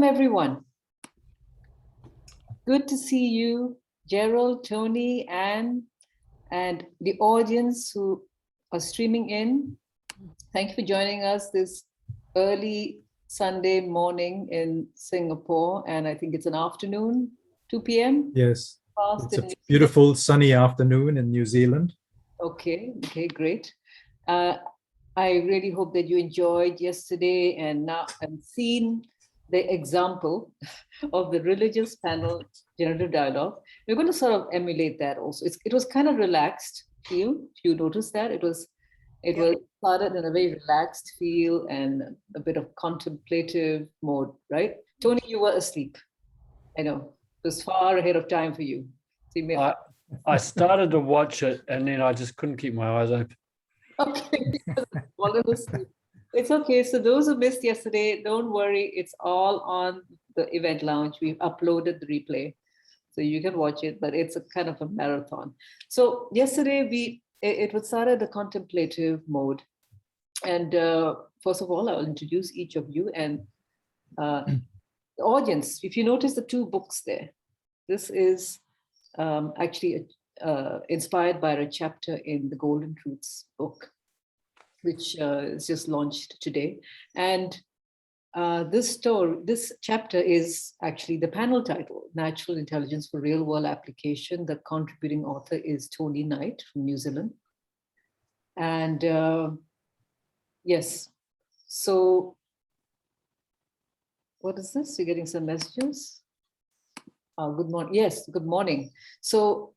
Welcome, everyone. Good to see you, Gerald, Tony, Anne, and the audience who are streaming in. Thank you for joining us this early Sunday morning in Singapore, and I think it's an afternoon, 2 p.m. Yes, it's a beautiful sunny afternoon in New Zealand. Okay, great. I really hope that you enjoyed yesterday and now and seen the example of the religious panel generative dialogue. We're going to sort of emulate that also. It was kind of relaxed feel. You noticed that it was started in a very relaxed feel and a bit of contemplative mode, right? Tony, you were asleep. I know it was far ahead of time for you. So you may I started to watch it and then I just couldn't keep my eyes open. Okay, it's okay. So those who missed yesterday, don't worry. It's all on the event lounge. We've uploaded the replay, so you can watch it. But it's a kind of a marathon. So yesterday it was started a contemplative mode, and first of all, I'll introduce each of you and the audience. If you notice the two books there, this is actually inspired by a chapter in the Golden Truths book, which is just launched today. And this chapter is actually the panel title, Natural Intelligence for Real World Application. The contributing author is Tony Knight from New Zealand. And yes, so what is this? You're getting some messages? Good morning. Yes, good morning. So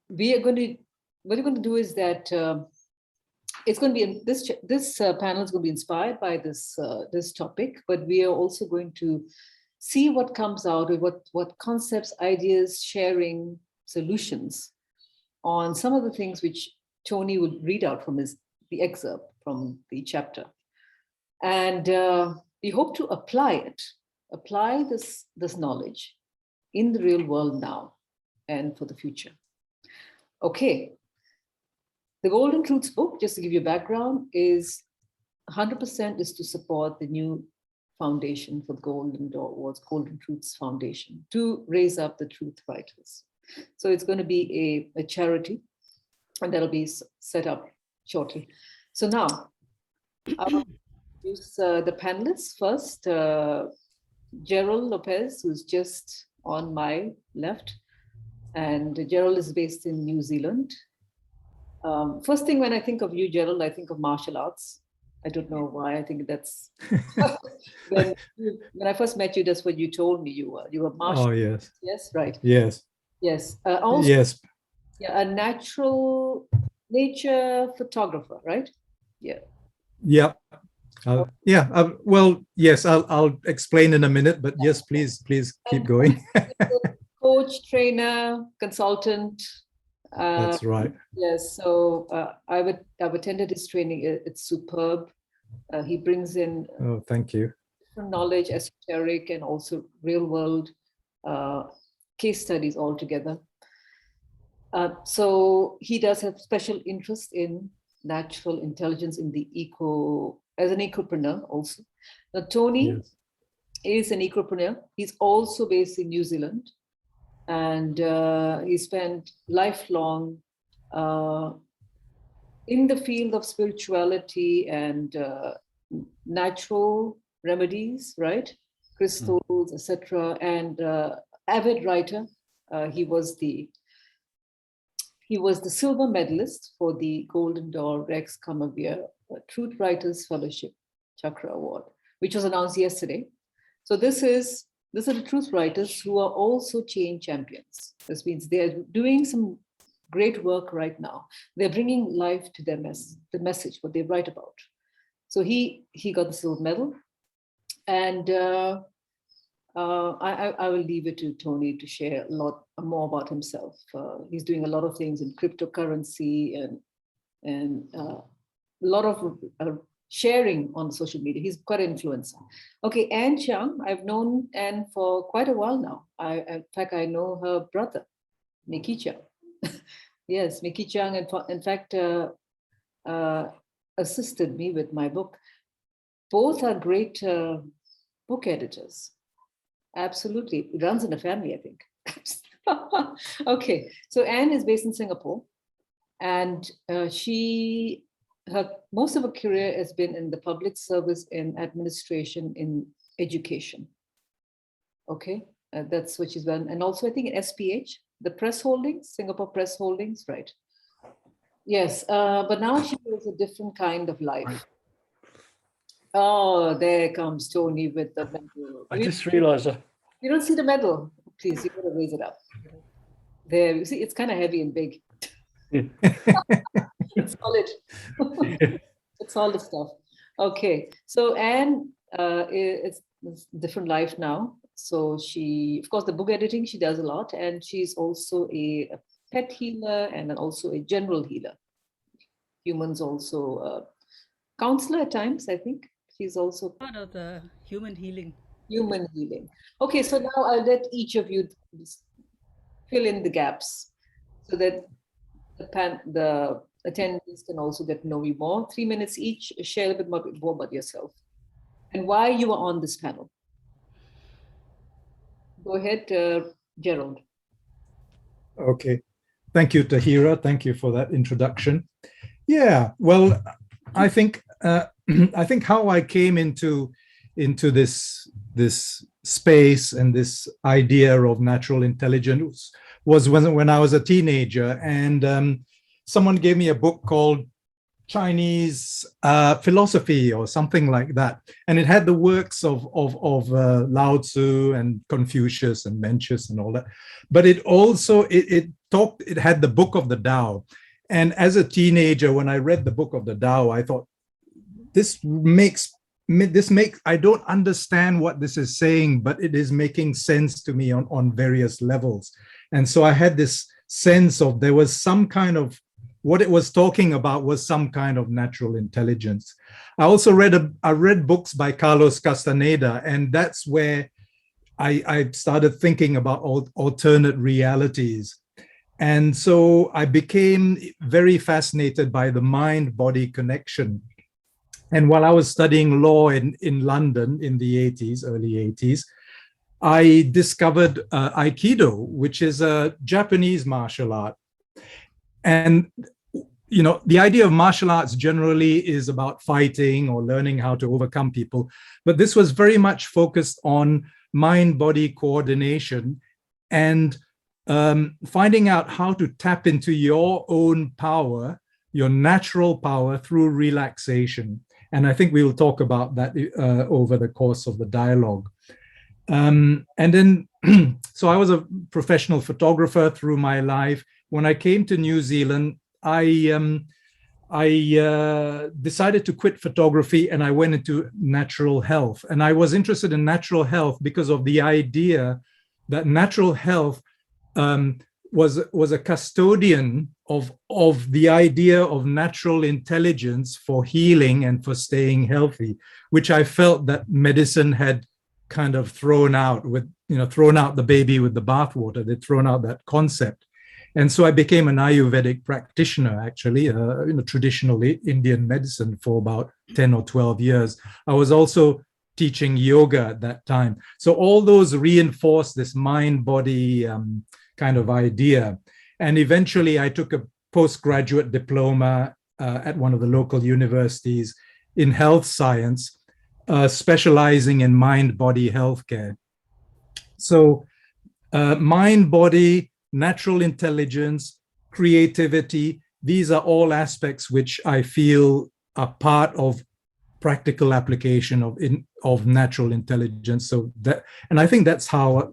what we're going to do is that it's going to be this panel is going to be inspired by this topic, but we are also going to see what comes out of what concepts, ideas, sharing, solutions on some of the things which Tony will read out from the excerpt from the chapter, and we hope to apply this knowledge in the real world now and for the future. Okay, the Golden Truths book, just to give you a background, is 100% is to support the new foundation for the Golden Truths Foundation, to raise up the truth writers. So it's going to be a charity, and that'll be set up shortly. So now, I'll introduce the panelists first. Gerald Lopez, who's just on my left. And Gerald is based in New Zealand. First thing when I think of you, Gerald, I think of martial arts. I don't know why. I think that's when I first met you. That's what you told me you were. You were martial. Oh yes. Yes, right. Yes. Yes. Also, yes. Yeah, a nature photographer, right? Yeah. Yeah. Well, yes. I'll explain in a minute, but yes, please keep going. Coach, trainer, consultant. That's right. Yes, so I've attended his training. It's superb. He brings in thank you. knowledge, esoteric, and also real world case studies all together. So he does have special interest in natural intelligence in as an ecopreneur also. Now, Tony is an ecopreneur. He's also based in New Zealand. And he spent lifelong in the field of spirituality and natural remedies, right? Crystals, etc. And avid writer. He was the silver medalist for the Golden Door Rex Kamavir Truth Writers Fellowship Chakra Award, which was announced yesterday. So these are the truth writers who are also change champions. This means they're doing some great work right now. They're bringing life to the message, what they write about. So he got the silver medal. And I will leave it to Tony to share a lot more about himself. He's doing a lot of things in cryptocurrency and a lot of sharing on social media. He's quite an influencer. Okay, Anne Chung, I've known Anne for quite a while now. In fact, I know her brother, Mickey Chung. Yes, Mickey Chung, in fact, assisted me with my book. Both are great book editors. Absolutely. It runs in a family, I think. Okay. So Anne is based in Singapore, and most of her career has been in the public service, in administration, in education. Okay. That's what she's done. And also, I think in SPH, the press holdings, Singapore Press Holdings, right? Yes. But now she lives a different kind of life. Oh, there comes Tony with the medal. I just realized You don't see the medal. Please, you gotta raise it up. There, you see, it's kind of heavy and big. It's solid. It's all the stuff. Okay, so Anne, it's a different life now. So she, of course, the book editing, she does a lot, and she's also a pet healer and also a general healer. Humans also counselor at times, I think. She's also part of the human healing. Human healing. Okay, so now I'll let each of you fill in the gaps so that the attendees can also get to know you more. 3 minutes each. Share a bit more about yourself and why you are on this panel. Go ahead, Gerald. Okay. Thank you, Tahira. Thank you for that introduction. Yeah, well, I think how I came into this space and this idea of natural intelligence was when I was a teenager, and someone gave me a book called Chinese philosophy or something like that, and it had the works of Lao Tzu and Confucius and Mencius and all that, but it also it had the book of the Tao. And as a teenager, when I read the book of the Tao, I thought, I don't understand what this is saying, but it is making sense to me on various levels. And so I had this sense of there was some kind of, what it was talking about was some kind of natural intelligence. I also read books by Carlos Castaneda, and that's where I started thinking about alternate realities. And so I became very fascinated by the mind-body connection. And while I was studying law in London in the early 80s, I discovered Aikido, which is a Japanese martial art. And, you know, the idea of martial arts generally is about fighting or learning how to overcome people. But this was very much focused on mind-body coordination and finding out how to tap into your own power, your natural power, through relaxation. And I think we will talk about that over the course of the dialogue. And then, so I was a professional photographer through my life. When I came to New Zealand, I decided to quit photography, and I went into natural health. And I was interested in natural health because of the idea that natural health was a custodian of the idea of natural intelligence for healing and for staying healthy, which I felt that medicine had kind of thrown out the baby with the bathwater. They'd thrown out that concept. And so I became an Ayurvedic practitioner, actually, traditional Indian medicine for about 10 or 12 years. I was also teaching yoga at that time. So all those reinforced this mind-body kind of idea. And eventually I took a postgraduate diploma at one of the local universities in health science, specializing in mind-body healthcare. So mind-body, natural intelligence, creativity, these are all aspects which I feel are part of practical application of natural intelligence. So that, and I think that's how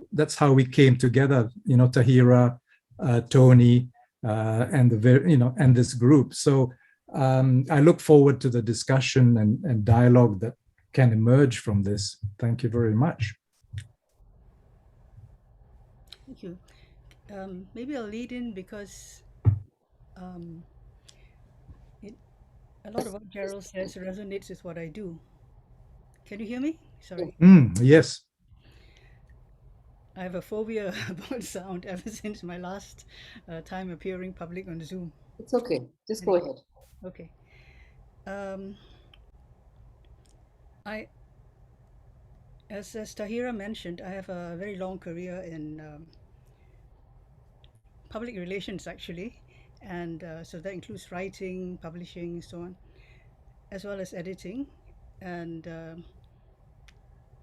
we came together, Tahira, Tony, and this group. So I look forward to the discussion and dialogue that can emerge from this. Thank you very much. Thank you. Maybe I'll lead in because a lot of what Gerald says resonates with what I do. Can you hear me? Sorry. Yes. I have a phobia about sound ever since my last time appearing public on Zoom. It's okay. Just go ahead. Okay. As Tahira mentioned, I have a very long career in public relations, actually. And so that includes writing, publishing, so on, as well as editing. And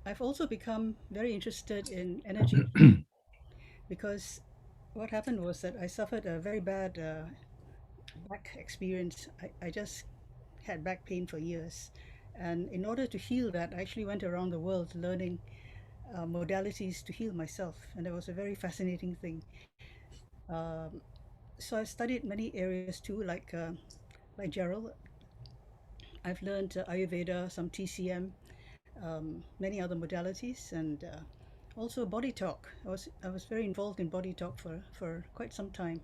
I've also become very interested in energy because what happened was that I suffered a very bad back experience. I just had back pain for years. And in order to heal that, I actually went around the world learning modalities to heal myself. And it was a very fascinating thing. Um, so I studied many areas too, like Gerald. I've learned Ayurveda, some TCM, many other modalities, and also body talk. I was very involved in body talk for quite some time.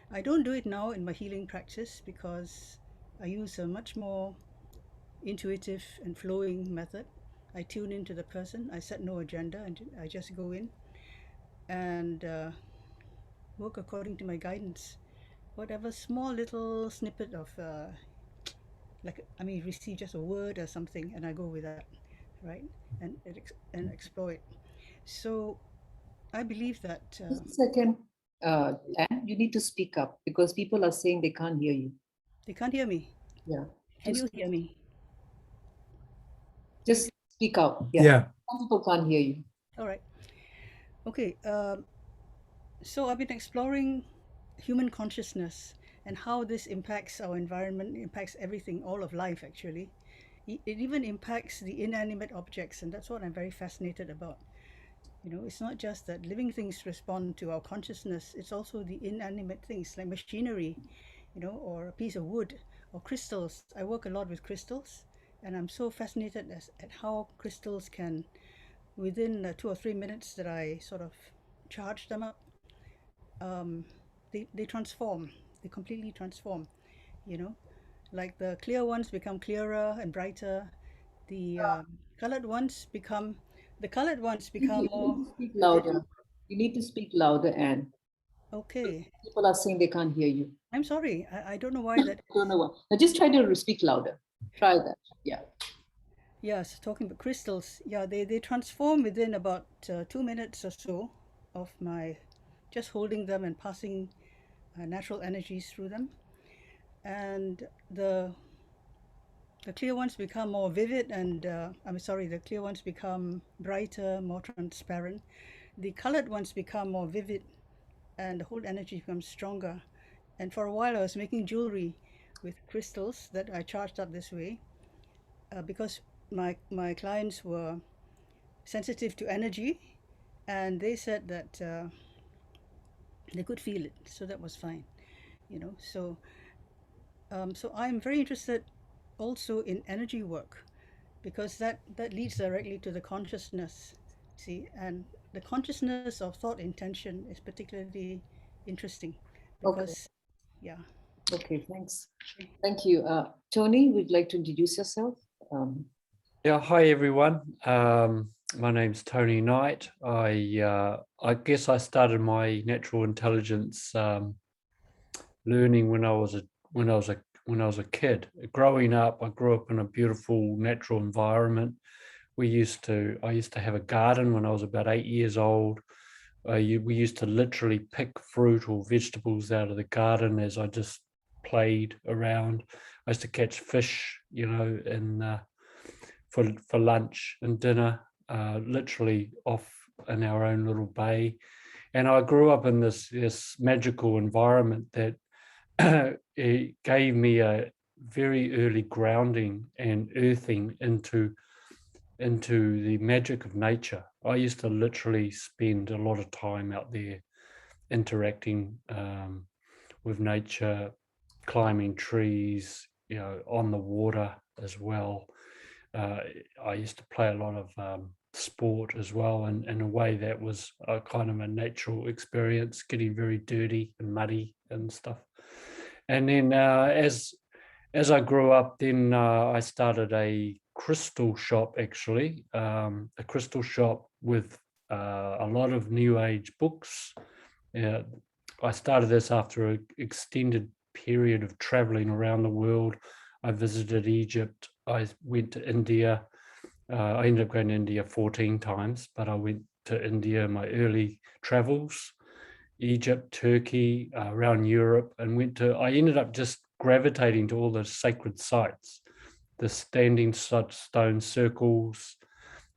I don't do it now in my healing practice because I use a much more intuitive and flowing method. I tune into the person. I set no agenda, and I just go in and work according to my guidance. Whatever small little snippet of receive just a word or something, and I go with that, right, and explore it. So I believe that Just a second, Anne, you need to speak up because people are saying they can't hear you. they can't hear me. Yeah. Can Just, you hear me? just speak out. Yeah. Yeah. Some people can't hear you. All right. Okay. So I've been exploring human consciousness and how this impacts our environment, impacts everything, all of life actually. It even impacts the inanimate objects, and that's what I'm very fascinated about. You know, it's not just that living things respond to our consciousness, it's also the inanimate things like machinery, you know, or a piece of wood or crystals. I work a lot with crystals, and I'm so fascinated at how crystals can, within 2 or 3 minutes that I sort of charge them up, um, they transform, they completely transform, you know. Like the clear ones become clearer and brighter, the colored ones become, the colored ones become You more need to speak vivid. louder. You need to speak louder, Anne. Okay. People are saying they can't hear you. I'm sorry. I don't know why that. I don't know what. Now just try to speak louder. Try that. Yeah. Yes, talking about crystals. Yeah, they transform within about 2 minutes or so of my just holding them and passing natural energies through them. And the clear ones become more vivid, and I'm sorry, the clear ones become brighter, more transparent. The colored ones become more vivid, and the whole energy becomes stronger. And for a while, I was making jewelry with crystals that I charged up this way because my clients were sensitive to energy, and they said that they could feel it, so that was fine, you know. So I'm very interested also in energy work because that leads directly to the consciousness, see, and the consciousness of thought intention is particularly interesting Okay. because, yeah. Okay. Thanks. Okay. Thank you. Tony, would you like to introduce yourself? Yeah, hi everyone. My name's Tony Knight. I guess I started my natural intelligence learning when I was a kid. Growing up, I grew up in a beautiful natural environment. I used to have a garden when I was about 8 years old. We used to literally pick fruit or vegetables out of the garden as I just played around. I used to catch fish, you know, for lunch and dinner, literally off in our own little bay. And I grew up in this magical environment that it gave me a very early grounding and earthing into the magic of nature. I used to literally spend a lot of time out there interacting with nature, climbing trees, you know, on the water as well. I used to play a lot of sport as well, and in a way that was a kind of a natural experience, getting very dirty and muddy and stuff. And then as I grew up, then I started a crystal shop, actually, a crystal shop with a lot of New Age books. I started this after an extended period of traveling around the world. I visited Egypt. I went to India, I ended up going to India 14 times, but I went to India in my early travels, Egypt, Turkey, around Europe, and I ended up just gravitating to all the sacred sites, the standing stone circles,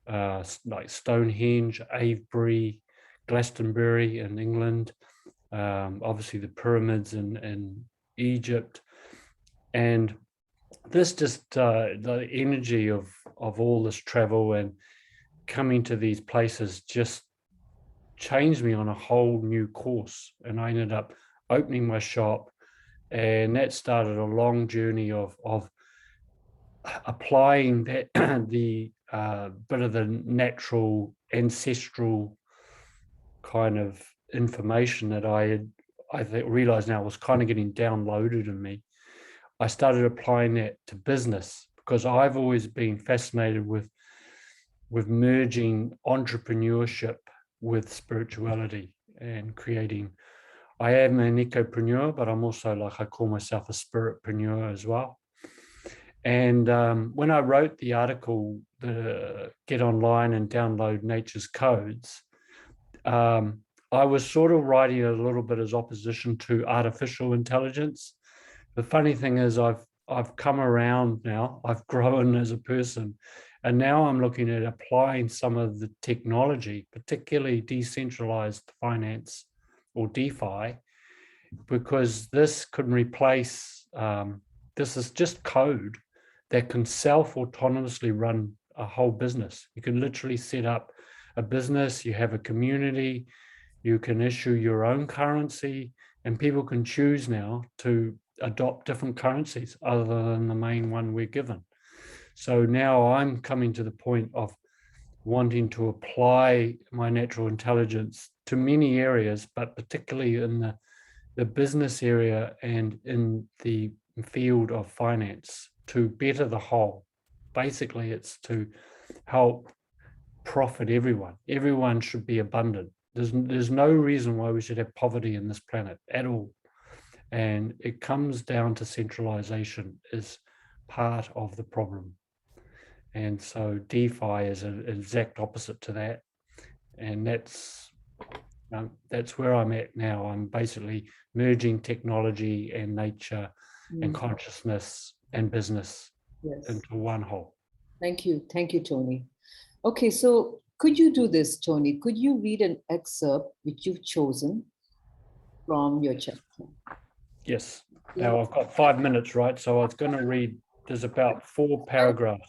like Stonehenge, Avebury, Glastonbury in England, obviously the pyramids in Egypt. And this just, the energy of all this travel and coming to these places just changed me on a whole new course. And I ended up opening my shop, and that started a long journey of applying that the bit of the natural ancestral kind of information that I realized now was kind of getting downloaded in me. I started applying that to business because I've always been fascinated with merging entrepreneurship with spirituality and creating. I am an ecopreneur, but I'm also, like, I call myself a spiritpreneur as well. And when I wrote the article, the Get Online and Download Nature's Codes, I was sort of writing it a little bit as opposition to artificial intelligence. The funny thing is I've come around now, I've grown as a person, and now I'm looking at applying some of the technology, particularly decentralized finance or DeFi, because this can replace, this is just code that can self-autonomously run a whole business. You can literally set up a business, you have a community, you can issue your own currency, and people can choose now to adopt different currencies other than the main one we're given. So now I'm coming to the point of wanting to apply my natural intelligence to many areas, but particularly in the business area and in the field of finance to better the whole. Basically, it's to help profit everyone. Everyone should be abundant. There's no reason why we should have poverty in this planet at all. And it comes down to centralization is part of the problem. And so DeFi is an exact opposite to that. And that's where I'm at now. I'm basically merging technology and nature and consciousness and business into one whole. Thank you, Tony. Okay, so could you do this, Tony? Could you read an excerpt which you've chosen from your chapter? Yes. Now I've got 5 minutes, right? So I was going to read, there's about 4 paragraphs.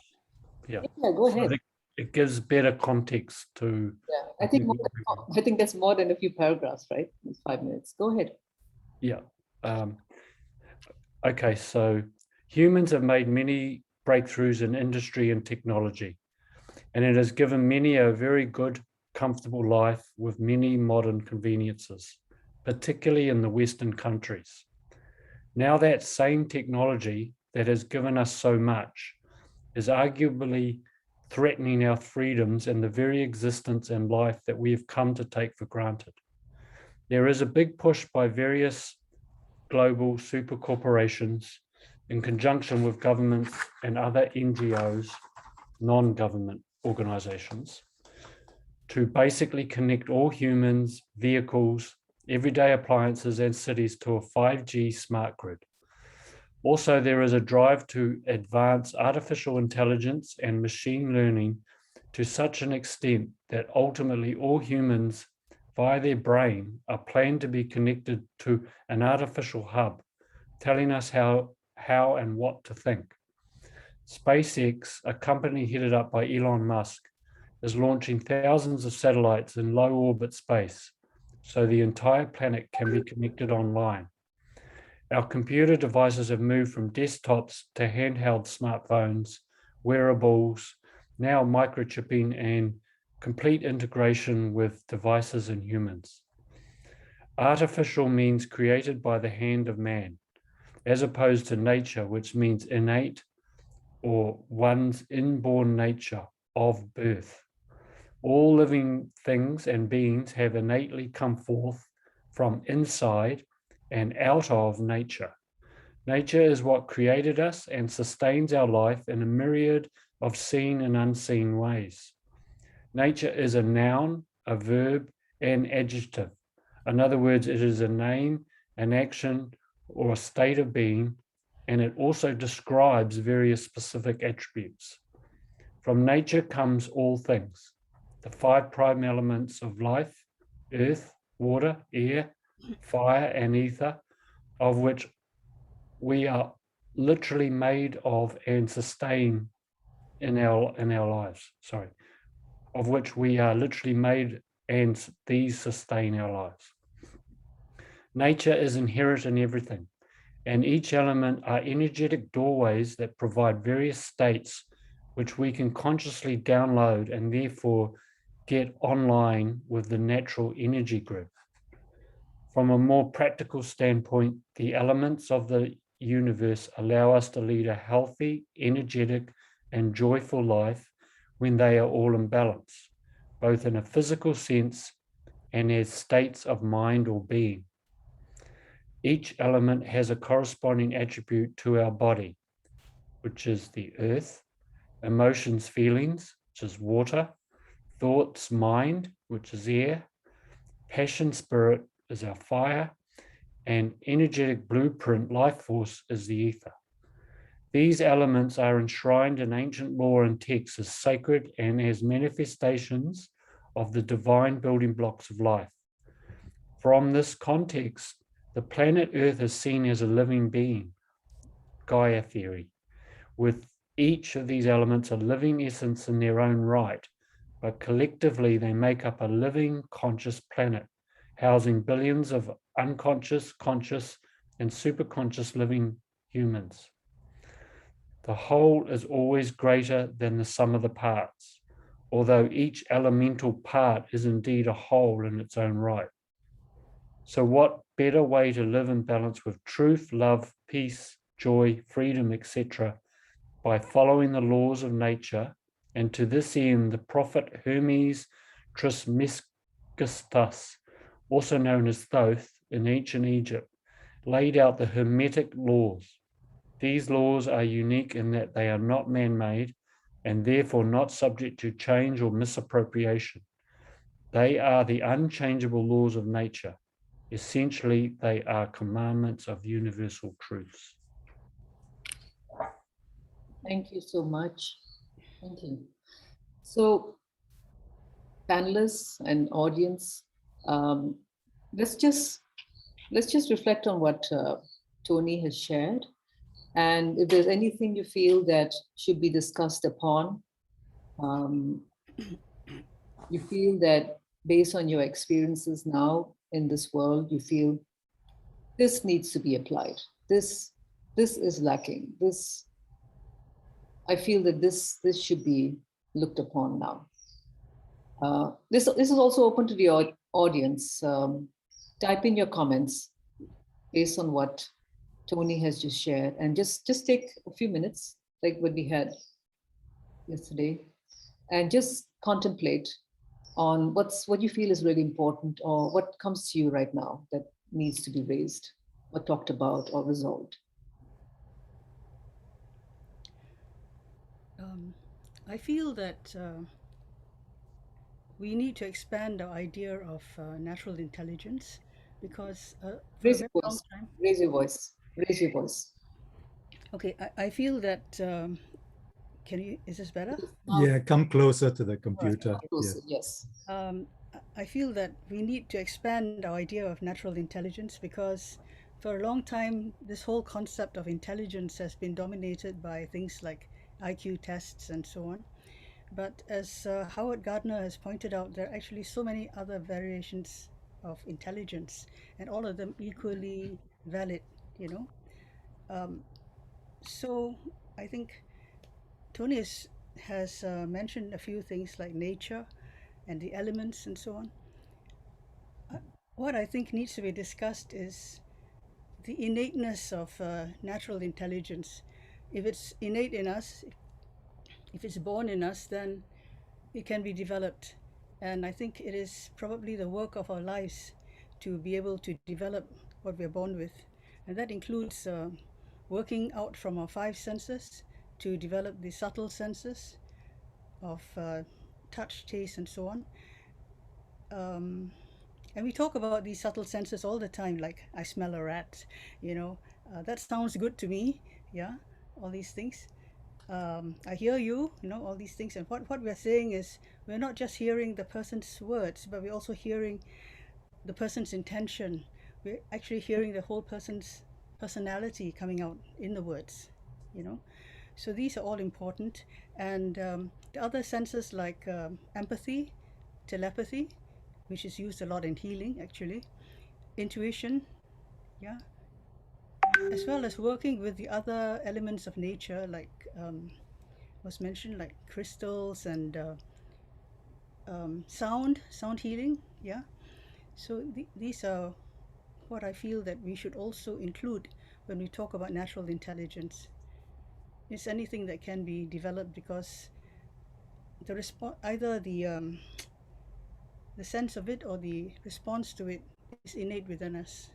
Yeah, go ahead. So it gives better context to. Yeah, I think that's more than a few paragraphs, right? It's 5 minutes. Go ahead. Yeah. Okay, so humans have made many breakthroughs in industry and technology, and it has given many a very good, comfortable life with many modern conveniences, particularly in the Western countries. Now that same technology that has given us so much is arguably threatening our freedoms and the very existence and life that we have come to take for granted. There is a big push by various global super corporations in conjunction with governments and other NGOs, non-government organizations, to basically connect all humans, vehicles, everyday appliances and cities to a 5G smart grid. Also, there is a drive to advance artificial intelligence and machine learning to such an extent that ultimately all humans via their brain are planned to be connected to an artificial hub, telling us how and what to think. SpaceX, a company headed up by Elon Musk, is launching thousands of satellites in low orbit space so the entire planet can be connected online. Our computer devices have moved from desktops to handheld smartphones, wearables, now microchipping and complete integration with devices and humans. Artificial means created by the hand of man, as opposed to nature, which means innate or one's inborn nature of birth. All living things and beings have innately come forth from inside and out of nature. Nature is what created us and sustains our life in a myriad of seen and unseen ways. Nature is a noun, a verb, and adjective. In other words, it is a name, an action, or a state of being, and it also describes various specific attributes. From nature comes all things, the 5 prime elements of life: earth, water, air, fire, and ether, of which we are literally made of and sustain in our lives. Sorry, of which we are literally made and these sustain our lives. Nature is inherent in everything, and each element are energetic doorways that provide various states which we can consciously download and therefore get online with the natural energy grid. From a more practical standpoint, the elements of the universe allow us to lead a healthy, energetic, and joyful life when they are all in balance, both in a physical sense and as states of mind or being. Each element has a corresponding attribute to our body, which is the earth, emotions, feelings, which is water, thoughts, mind, which is air, passion, spirit is our fire, and energetic blueprint, life force, is the ether. These elements are enshrined in ancient law and texts as sacred and as manifestations of the divine building blocks of life. From this context, the planet Earth is seen as a living being, Gaia theory, with each of these elements a living essence in their own right, but collectively they make up a living, conscious planet, housing billions of unconscious, conscious, and superconscious living humans. The whole is always greater than the sum of the parts, although each elemental part is indeed a whole in its own right. So what better way to live in balance with truth, love, peace, joy, freedom, etc., by following the laws of nature, and to this end the prophet Hermes Trismegistus, also known as Thoth in ancient Egypt, laid out the Hermetic laws. These laws are unique in that they are not man-made and therefore not subject to change or misappropriation. They are the unchangeable laws of nature. Essentially, they are commandments of universal truths. Thank you so much. Thank you. So, panelists and audience, let's just reflect on what Tony has shared. And if there's anything you feel that should be discussed upon, you feel that based on your experiences now in this world, you feel this needs to be applied. This is lacking. I feel that this should be looked upon now. This is also open to the audience. Type in your comments based on what Tony has just shared, and just take a few minutes, like what we had yesterday, and just contemplate on what you feel is really important, or what comes to you right now that needs to be raised or talked about or resolved. I feel that we need to expand our idea of natural intelligence, because for a Raise very your long voice. time. Raise your voice. Raise your voice. Okay, I feel that. Is this better? Yeah, come closer to the computer. Closer, yes. I feel that we need to expand our idea of natural intelligence, because for a long time, this whole concept of intelligence has been dominated by things like IQ tests and so on. But as Howard Gardner has pointed out, there are actually so many other variations of intelligence, and all of them equally valid, you know. So I think Tony has mentioned a few things like nature and the elements and so on. What I think needs to be discussed is the innateness of natural intelligence. If it's innate in us, if it's born in us, then it can be developed. And I think it is probably the work of our lives to be able to develop what we're born with. And that includes working out from our 5 senses to develop the subtle senses of touch, taste, and so on. And we talk about these subtle senses all the time, like I smell a rat, that sounds good to me. Yeah, all these things. I hear you, all these things. And what we're saying is we're not just hearing the person's words, but we're also hearing the person's intention. We're actually hearing the whole person's personality coming out in the words, So these are all important. And the other senses like empathy, telepathy, which is used a lot in healing actually, intuition, yeah, as well as working with the other elements of nature like was mentioned, like crystals and sound healing, yeah. So these are what I feel that we should also include when we talk about natural intelligence. It's anything that can be developed because the either the sense of it or the response to it is innate within us.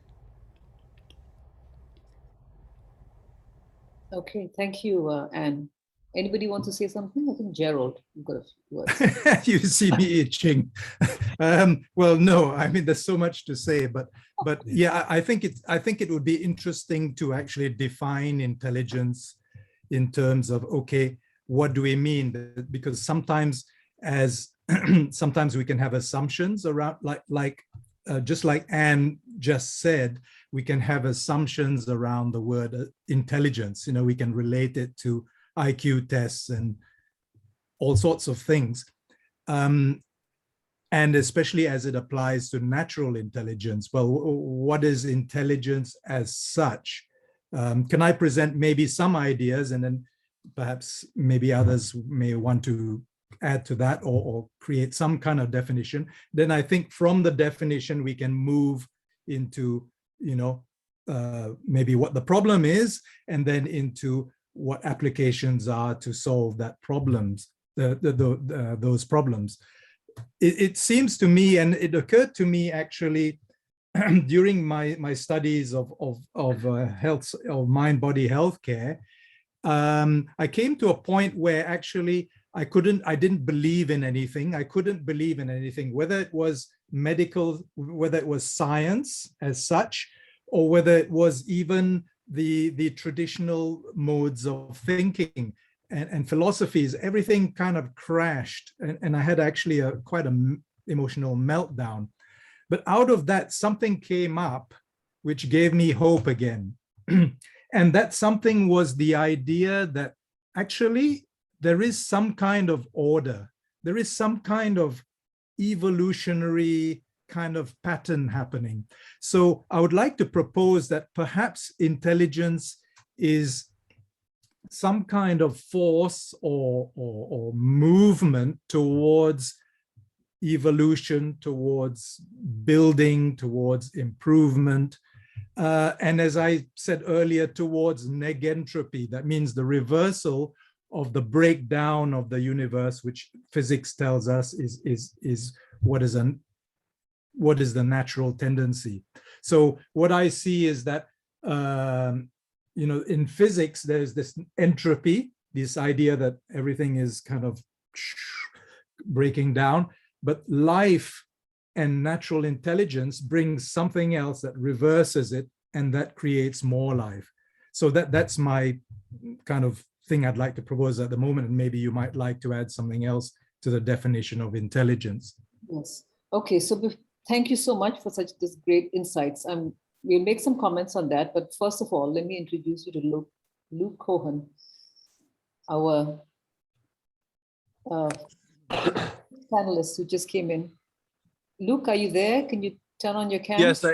Okay, thank you, Anne. Anybody want to say something? I think Gerald, you've got a few words. You see me itching. Well, no, I mean, there's so much to say, but yeah, I think it would be interesting to actually define intelligence in terms of, okay, what do we mean? Because sometimes sometimes we can have assumptions around, like just like Anne just said, we can have assumptions around the word intelligence. We can relate it to IQ tests and all sorts of things. And especially as it applies to natural intelligence. Well, what is intelligence as such? Can I present maybe some ideas, and then perhaps maybe others may want to add to that or create some kind of definition. Then I think from the definition, we can move into, maybe what the problem is, and then into what applications are to solve that problems, those problems. It seems to me, and it occurred to me actually during my studies of health, of mind-body healthcare, I came to a point where actually I didn't believe in anything. I couldn't believe in anything, whether it was medical, whether it was science as such, or whether it was even the traditional modes of thinking and philosophies. Everything kind of crashed, and I had actually quite an emotional meltdown. But out of that, something came up which gave me hope again. And that something was the idea that actually there is some kind of order. There is some kind of evolutionary kind of pattern happening. So I would like to propose that perhaps intelligence is some kind of force or movement towards evolution, towards building, towards improvement. And as I said earlier, towards negentropy. That means the reversal of the breakdown of the universe, which physics tells us is what is the natural tendency. So what I see is that in physics, there's this entropy, this idea that everything is kind of breaking down, but life and natural intelligence brings something else that reverses it, and that creates more life. So that's my kind of thing I'd like to propose at the moment, and maybe you might like to add something else to the definition of intelligence. Yes. Okay. So thank you so much for this great insights. We'll make some comments on that, but first of all, let me introduce you to Luke Cohen, our panelist who just came in. Luke, are you there? Can you turn on your camera? Yes,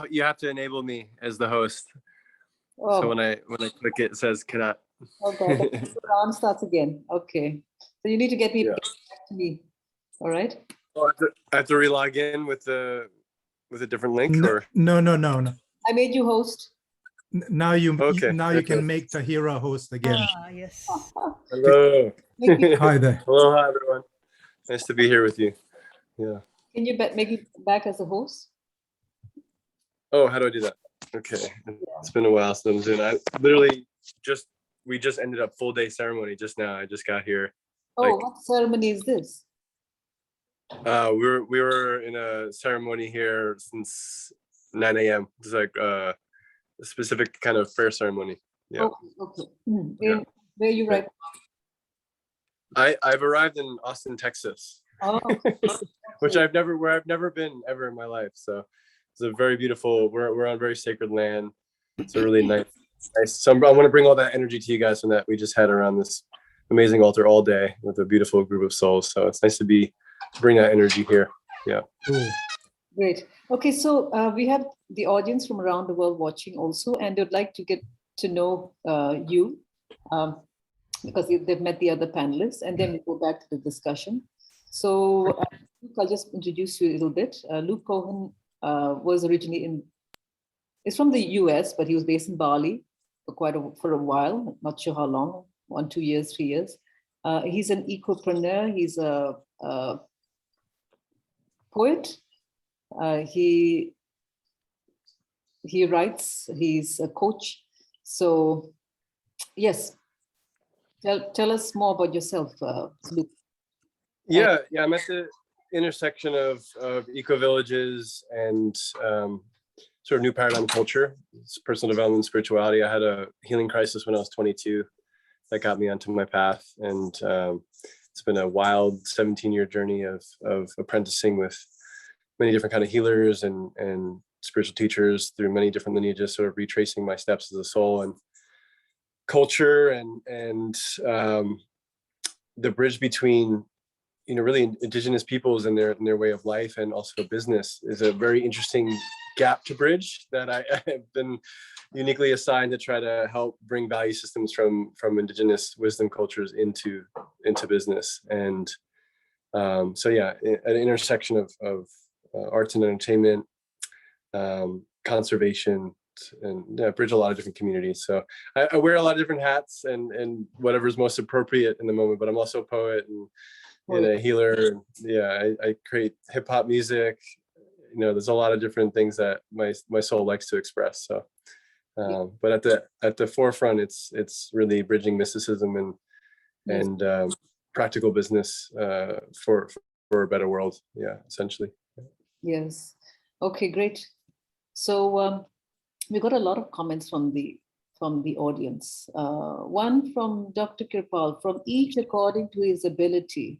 you have to enable me as the host. Oh. So when I click it, it says cannot. Okay, the round starts again. Okay, so you need to get back to me. All right. Oh, I have to re-log in with a different link, or no. I made you host. Now you okay. Can make Tahira host again. Yes. Hello. Hi there. Hello, hi everyone. Nice to be here with you. Yeah. Can you make it back as a host? Oh, how do I do that? Okay. It's been a while since I'm doing it. I literally just we just ended up full day ceremony just now. I just got here. Oh, Like- what ceremony is this? We were in a ceremony here since 9 a.m. It's like a specific kind of prayer ceremony. Yeah. Okay. Yeah. Where you right? I've arrived in Austin, Texas, Oh, which I've never been ever in my life. So it's a very beautiful. We're on very sacred land. It's a really nice. So I want to bring all that energy to you guys from that we just had around this amazing altar all day with a beautiful group of souls. So it's nice to bring that energy here. Yeah. Cool. great. Okay, so we have the audience from around the world watching also, and they'd like to get to know you because they've met the other panelists, and then we go back to the discussion. So Luke, I'll just introduce you a little bit. Luke Cohen was originally is from the US, but he was based in Bali for a while, not sure how long, 1, 2 years, 3 years. He's an ecopreneur. He's a poet. He writes. He's a coach. So, yes, tell us more about yourself, Luke. Yeah, I'm at the intersection of eco villages and sort of new paradigm culture. It's personal development, spirituality. I had a healing crisis when I was 22 that got me onto my path, and it's been a wild 17-year journey of apprenticing with many different kind of healers and spiritual teachers through many different lineages, sort of retracing my steps as a soul and culture, and the bridge between really indigenous peoples and their way of life and also business is a very interesting gap to bridge that I have been uniquely assigned to try to help bring value systems from indigenous wisdom cultures into business. And so yeah, an intersection of arts and entertainment, conservation, and bridge a lot of different communities. So I wear a lot of different hats and whatever's most appropriate in the moment, but I'm also a poet and a healer. Yeah, I create hip hop music. There's a lot of different things that my soul likes to express. So, but at the forefront, it's really bridging mysticism and practical business for a better world. Yeah, essentially. Yes. Okay, great. So we got a lot of comments from the audience. One from Dr. Kirpal, from each according to his ability.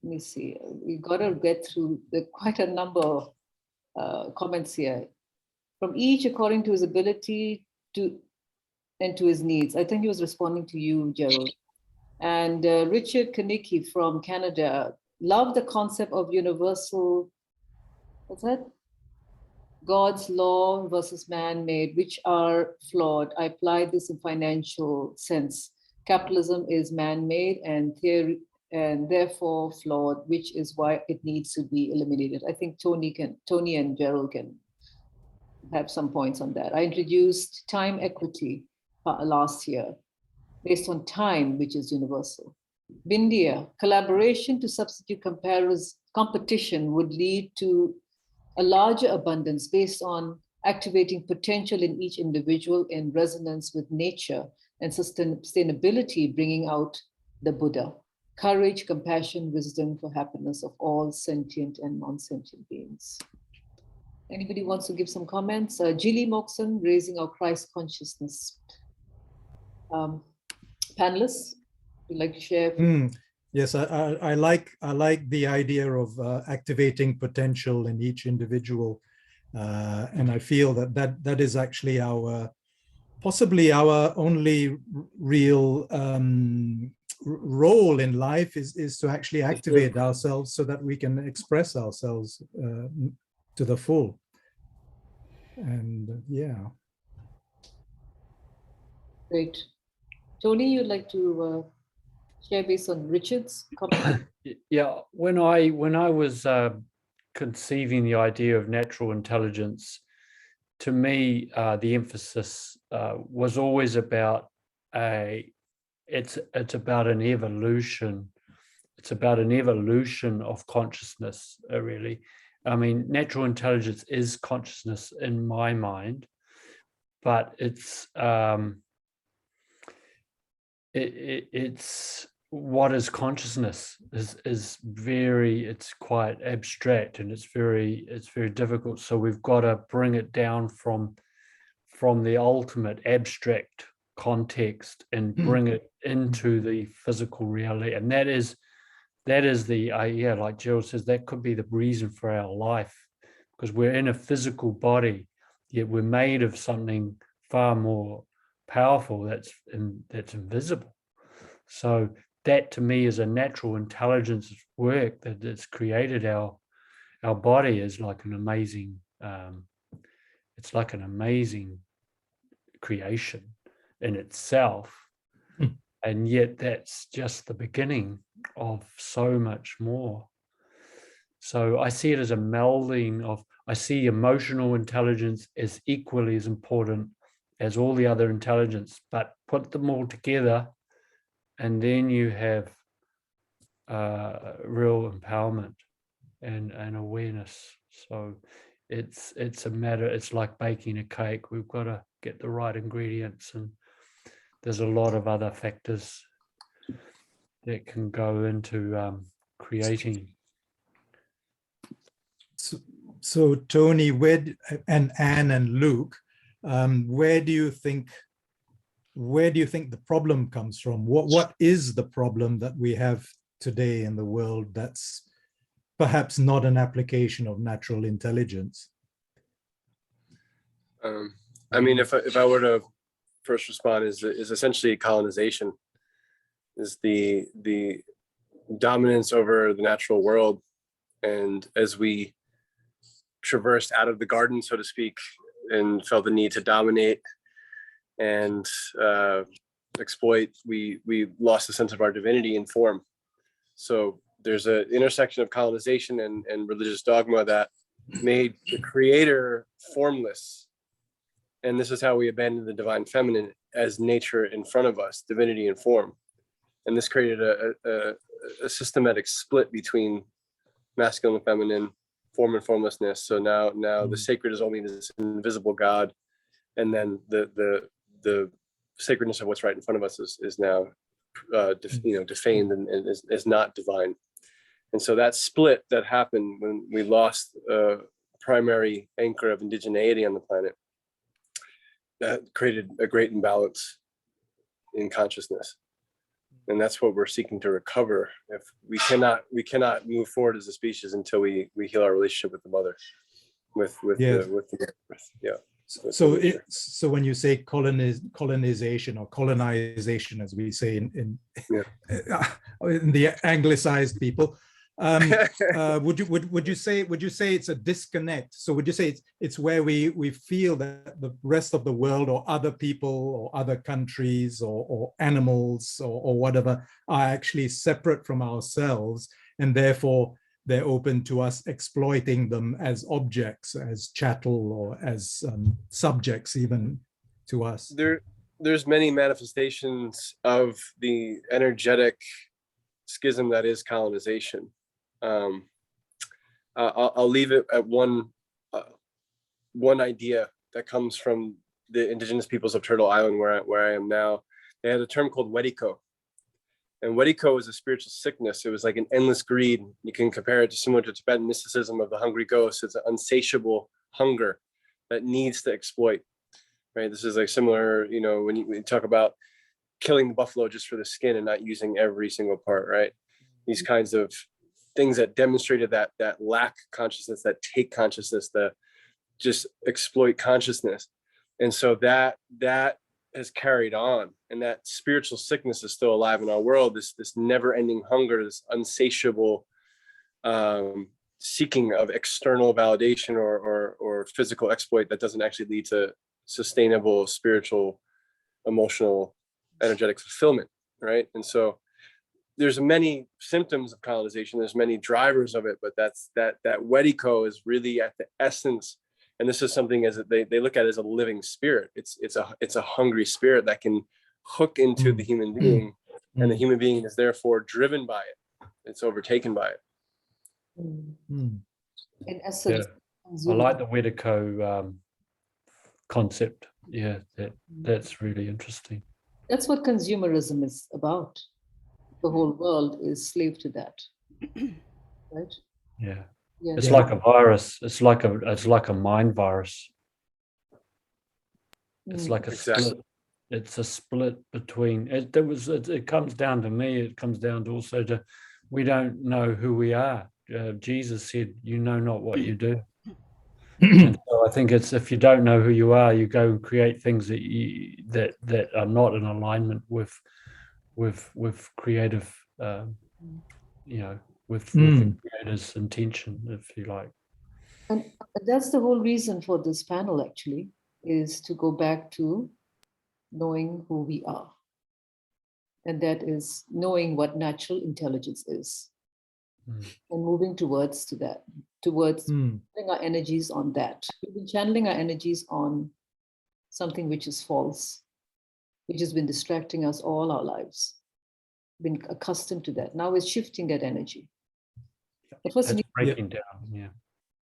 Let me see. We got to get through quite a number of comments here. From each according to his ability and to his needs. I think he was responding to you, Gerald. And Richard Kanicki from Canada, love the concept of universal, what's that? God's law versus man-made, which are flawed. I apply this in financial sense. Capitalism is man-made and theory, and therefore flawed, which is why it needs to be eliminated. I think Tony and Gerald can have some points on that. I introduced time equity last year, based on time, which is universal. Bindia, collaboration to substitute competition would lead to a larger abundance based on activating potential in each individual in resonance with nature and sustainability, bringing out the Buddha. Courage, compassion, wisdom for happiness of all sentient and non-sentient beings. Anybody wants to give some comments? Jilly Moxon, raising our Christ consciousness. Panelists, would you like to share? Yes, I like the idea of activating potential in each individual, and I feel that is actually possibly our only real role in life is to actually activate ourselves so that we can express ourselves to the full. And yeah. Great. Tony, you'd like to share based on Richard's comment? Yeah, when I was conceiving the idea of natural intelligence, to me, the emphasis was always about it's about an evolution. It's about an evolution of consciousness, really. I mean, natural intelligence is consciousness in my mind, but it's it's what is consciousness is very, it's quite abstract, and it's very difficult. So we've got to bring it down from the ultimate abstract context and bring it into the physical reality. And that is the yeah, like Gerald says, that could be the reason for our life, because we're in a physical body, yet we're made of something far more powerful that's invisible. So that to me is a natural intelligence work that has created our body. Is like an amazing it's like an amazing creation in itself. And yet that's just the beginning of so much more. So I see it as a melding of, I see emotional intelligence as equally as important as all the other intelligence, but put them all together and then you have real empowerment and awareness. So it's a matter, it's like baking a cake. We've got to get the right ingredients, and there's a lot of other factors that can go into creating. So Tony, and Anne and Luke, where do you think the problem comes from? What is the problem that we have today in the world that's perhaps not an application of natural intelligence? I mean, if I were to first respond, is essentially colonization, is the dominance over the natural world. And as we traversed out of the garden, so to speak, and felt the need to dominate and exploit, we lost the sense of our divinity and form. So there's an intersection of colonization and religious dogma that made the creator formless. And this is how we abandoned the divine feminine as nature in front of us, divinity and form. And this created a systematic split between masculine and feminine, form and formlessness. So now the sacred is only this invisible God, and then the sacredness of what's right in front of us is now defamed and is not divine. And so that split that happened when we lost a primary anchor of indigeneity on the planet, that created a great imbalance in consciousness. And that's what we're seeking to recover. If we cannot move forward as a species until we heal our relationship with the mother, with the earth. Yeah. So when you say colonization or colonization, as we say in the anglicized people, would you say it's a disconnect? So would you say it's where we feel that the rest of the world or other people or other countries or animals or whatever are actually separate from ourselves, and therefore they're open to us exploiting them as objects, as chattel, or as subjects even to us? There's many manifestations of the energetic schism that is colonization. I'll leave it at one idea that comes from the indigenous peoples of Turtle Island, where I am now. They had a term called wediko. And wediko is a spiritual sickness. It was like an endless greed. You can compare it to similar to Tibetan mysticism of the hungry ghost. It's an unsatiable hunger that needs to exploit, right? This is like similar, when you talk about killing the buffalo just for the skin and not using every single part, right? These kinds of things that demonstrated that lack consciousness, that take consciousness, the just exploit consciousness. And so that has carried on, and that spiritual sickness is still alive in our world, this never-ending hunger, this unsatiable seeking of external validation or physical exploit that doesn't actually lead to sustainable spiritual, emotional, energetic fulfillment, right? And so there's many symptoms of colonization, there's many drivers of it, but that wediko is really at the essence. And this is something as they look at it as a living spirit. It's a hungry spirit that can hook into the human being, and the human being is therefore driven by it. It's overtaken by it. In essence, I like the Wediko concept. Yeah, that's really interesting. That's what consumerism is about. The whole world is slave to that, right? Yeah. Yes. It's like a virus. It's like a mind virus. It's like a Exactly. split. It's a split between it comes down to me, it comes down to also to we don't know who we are. Jesus said, you know not what you do. And so I think it's, if you don't know who you are, you go and create things that are not in alignment with creative, with the creator's intention, if you like. And that's the whole reason for this panel, actually, is to go back to knowing who we are. And that is knowing what natural intelligence is. And moving towards channeling our energies on that. We've been channeling our energies on something which is false, which has been distracting us all our lives. Been accustomed to that. Now it's shifting that energy. But first, It's breaking down. Yeah.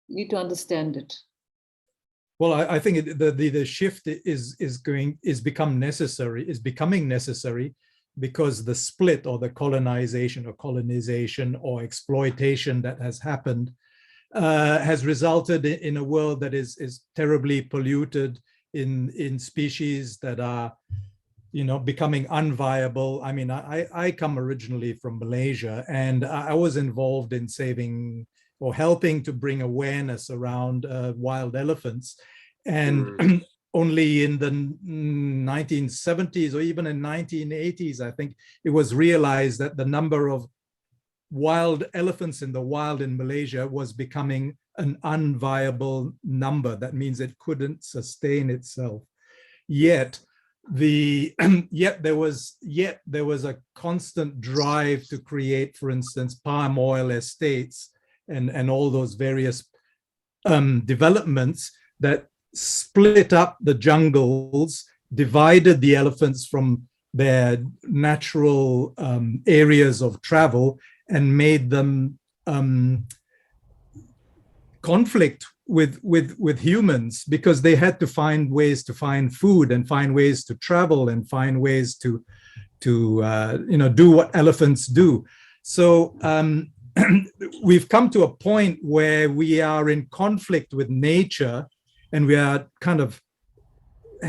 you need to understand it. Well, I think the shift is becoming necessary because the split or the colonization or exploitation that has happened has resulted in a world that is terribly polluted, in species that are, becoming unviable. I mean, I come originally from Malaysia, and I was involved in saving or helping to bring awareness around wild elephants. And only in the 1970s or even in 1980s, I think it was realized that the number of wild elephants in the wild in Malaysia was becoming an unviable number. That means it couldn't sustain itself. Yet there was a constant drive to create, for instance, palm oil estates and all those various developments that split up the jungles, divided the elephants from their natural areas of travel, and made them conflict with humans, because they had to find ways to find food and find ways to travel and find ways to do what elephants do. So we've come to a point where we are in conflict with nature, and we are kind of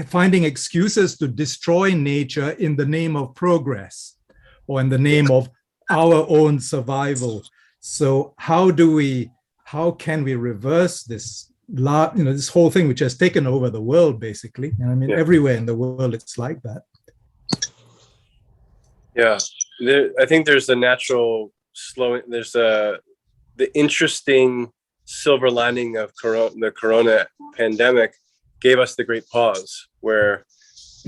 finding excuses to destroy nature in the name of progress or in the name of our own survival. So how can we reverse this, this whole thing which has taken over the world, basically? And I mean, everywhere in the world, it's like that. Yeah, I think there's a natural slowing. There's the interesting silver lining of the corona pandemic gave us the great pause, where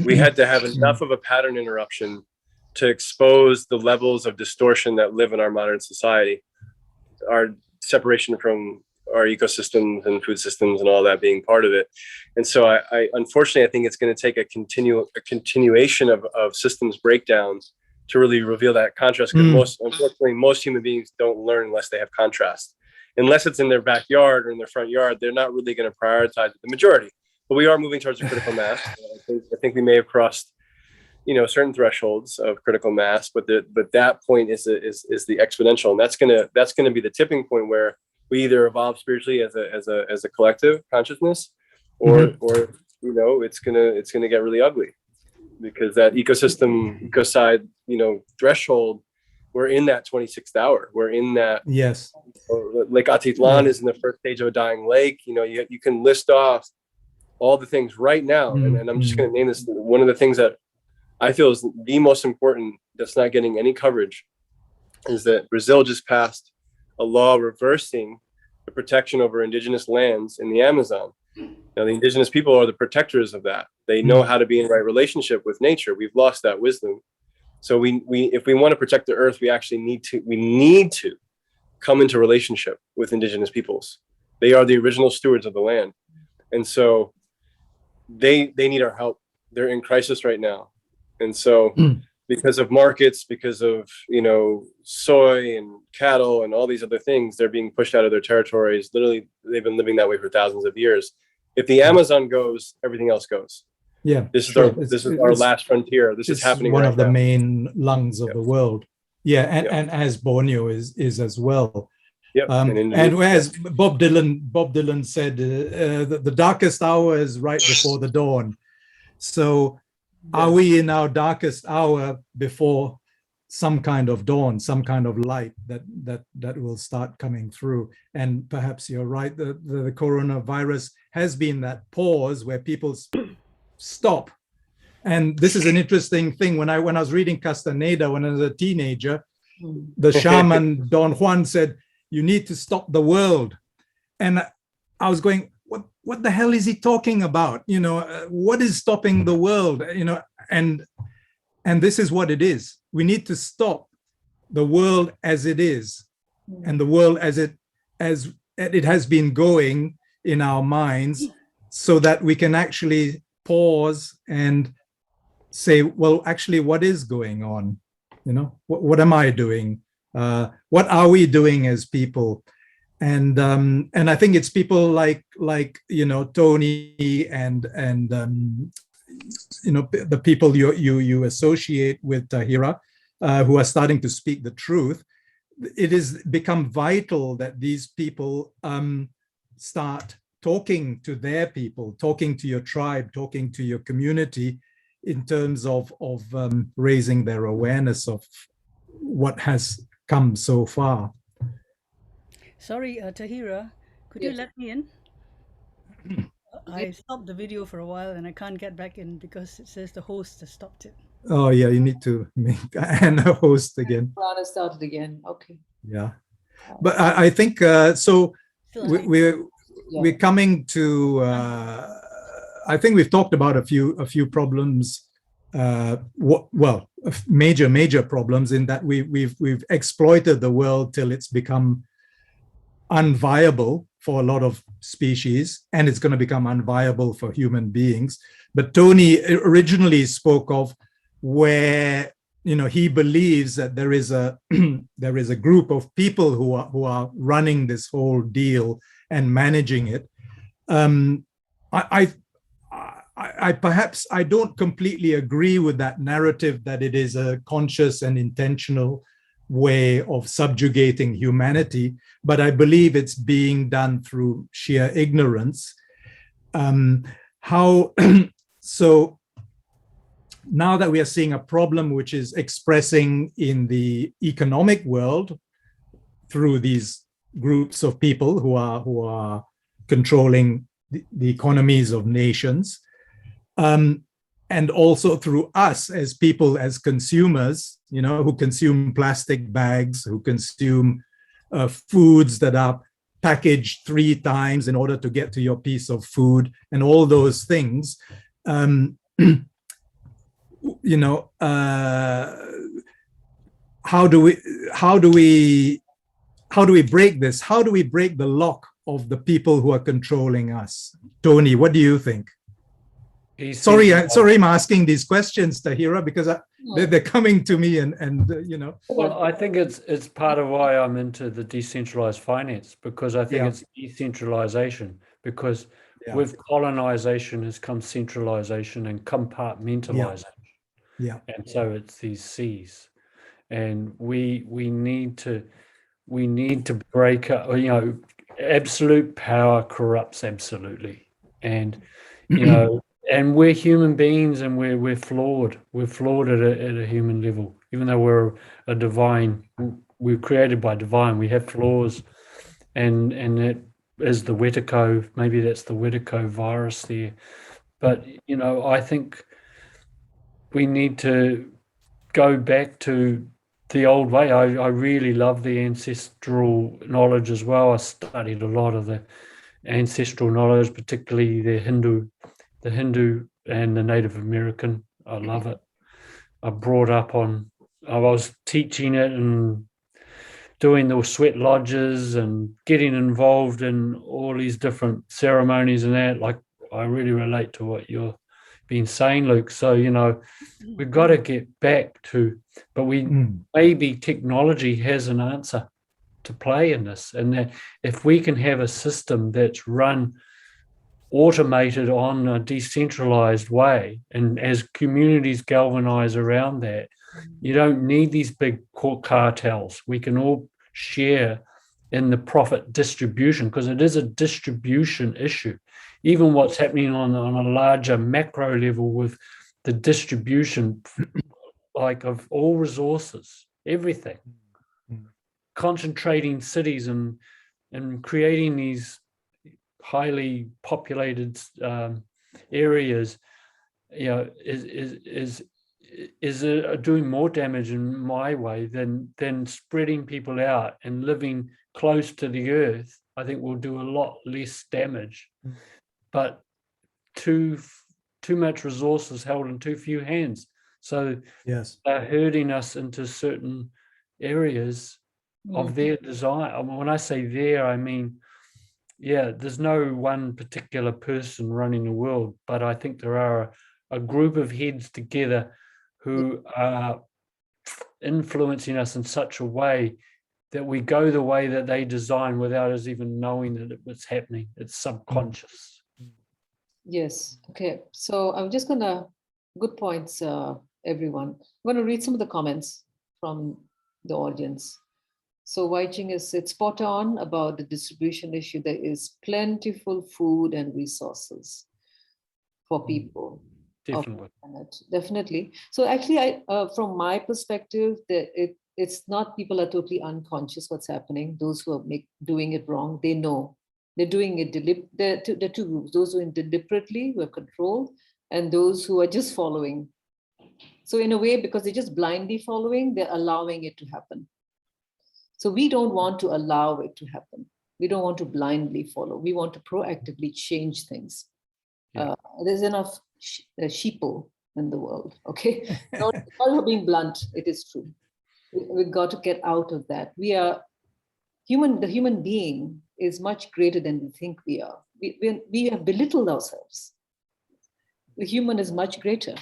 we had to have enough of a pattern interruption to expose the levels of distortion that live in our modern society, our separation from our ecosystems and food systems and all that being part of it. And so I unfortunately, I think it's going to take a continuation of systems breakdowns to really reveal that contrast, because unfortunately, most human beings don't learn unless they have contrast. Unless it's in their backyard or in their front yard, they're not really going to prioritize the majority. But we are moving towards a critical mass. I think we may have crossed, certain thresholds of critical mass, but that point is the exponential, and that's gonna be the tipping point where we either evolve spiritually as a collective consciousness, or it's gonna get really ugly, because that ecoside threshold, we're in that 26th hour. We're in that. Yes. Lake Atitlan is in the first stage of a dying lake. You can list off all the things right now, and I'm just going to name this. One of the things that I feel is the most important that's not getting any coverage is that Brazil just passed a law reversing the protection over indigenous lands in the Amazon. Now, the indigenous people are the protectors of that. They know how to be in right relationship with nature. We've lost that wisdom. So we if we want to protect the earth, we actually need to come into relationship with indigenous peoples. They are the original stewards of the land. And so they need our help. They're in crisis right now. And so because of markets, because of, soy and cattle and all these other things, they're being pushed out of their territories. Literally, they've been living that way for thousands of years. If the Amazon goes, everything else goes. Yeah, This is sure. our last frontier. This is it's happening one right of the now. main lungs of Yep. the world. Yeah, Yep. and as Borneo is as well. Yep. And Indonesia. as Bob Dylan said, the darkest hour is right before the dawn. So are we in our darkest hour before some kind of dawn, some kind of light that will start coming through? And perhaps you're right, the coronavirus has been that pause where people stop. And this is an interesting thing. When I was reading Castaneda when I was a teenager, the shaman Don Juan said, "You need to stop the world." And I was going, what the hell is he talking about? You know, what is stopping the world? You know, and this is what it is. We need to stop the world as it is, and the world as it has been going in our minds, so that we can actually pause and say, well, actually, what is going on? You know, what am I doing? What are we doing as people? And I think it's people like you know, Tony and you know, the people you associate with, Tahira, who are starting to speak the truth. It has become vital that these people start talking to their people, talking to your tribe, talking to your community, in terms of raising their awareness of what has come so far. Sorry, Tahira, could you Yes. let me in? I stopped the video for a while and I can't get back in because it says the host has stopped it. Oh yeah, you need to make Anna host again. Rana started again. Okay. Yeah, but I think so. Still We're coming to. I think we've talked about a few problems. Major problems in that we've exploited the world till it's become unviable for a lot of species, and it's going to become unviable for human beings. But Tony originally spoke of where, you know, he believes that there is a there is a group of people who are running this whole deal and managing it. I perhaps I don't completely agree with that narrative that it is a conscious and intentional way of subjugating humanity, but I believe it's being done through sheer ignorance. So now that we are seeing a problem which is expressing in the economic world through these groups of people who are controlling the economies of nations, and also through us as people, as consumers, you know, who consume plastic bags, who consume foods that are packaged 3 times in order to get to your piece of food, and all those things. You know, how do we break this? How do we break the lock of the people who are controlling us? Tony, what do you think? Sorry, I'm asking these questions, Tahira, because they're coming to me, and you know. Well, I think it's part of why I'm into the decentralized finance, because I think it's decentralization, because with colonization has come centralization and compartmentalization. Yeah. And so it's these C's, and we need to break up. You know, absolute power corrupts absolutely, and you know, and we're human beings, and we're flawed. We're flawed at a human level, even though we're a divine. We're created by divine. We have flaws, and that is the Wetiko. Maybe that's the Wetiko virus there, but you know, I think we need to go back to the old way. I really love the ancestral knowledge as well. I studied a lot of the ancestral knowledge, particularly the Hindu and the Native American. I love it. I was teaching it and doing the sweat lodges and getting involved in all these different ceremonies and that. Like, I really relate to what you're been saying, Luke. So, you know, we've got to get back to, but maybe technology has an answer to play in this, and that if we can have a system that's run automated on a decentralized way. And as communities galvanize around that, you don't need these big cartels. We can all share in the profit distribution, because it is a distribution issue. Even what's happening on a larger macro level with the distribution, like of all resources, everything, concentrating cities and creating these highly populated areas, you know, is doing more damage in my way than spreading people out and living close to the earth. I think will do a lot less damage. But too much resources held in too few hands. So Yes, they're herding us into certain areas of their design. I mean, when I say there, I mean, yeah, there's no one particular person running the world, but I think there are a group of heads together who are influencing us in such a way that we go the way that they design without us even knowing that it's happening. It's subconscious. Yes. Okay. So I'm just gonna, good points, everyone. I'm gonna read some of the comments from the audience. So Wai-Ching is, it's spot on about the distribution issue. There is plentiful food and resources for people. Definitely. Definitely. So actually, from my perspective, it's not people are totally unconscious what's happening. Those who are doing it wrong, they know. They're doing it there are two groups: those who deliberately, who are controlled, and those who are just following. So in a way, because they're just blindly following, they're allowing it to happen. So we don't want to allow it to happen. We don't want to blindly follow. We want to proactively change things. Yeah. There's enough sheeple in the world, okay? All being blunt, it is true. We've got to get out of that. We are human. The human being is much greater than we think we are. We have belittled ourselves. The human is much greater.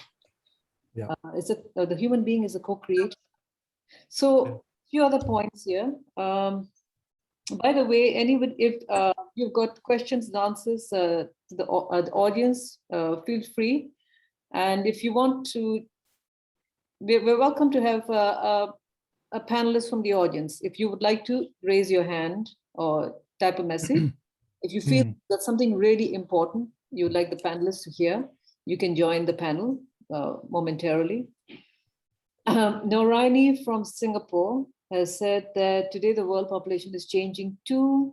Yeah. The human being is a co-creator. So a few other points here. By the way, anyone, if you've got questions and answers to the audience, feel free. And if you want to, we're welcome to have a panelist from the audience. If you would like to raise your hand or type a message, if you feel that something really important you would like the panelists to hear, you can join the panel momentarily. Noraini from Singapore has said that today the world population is channeling too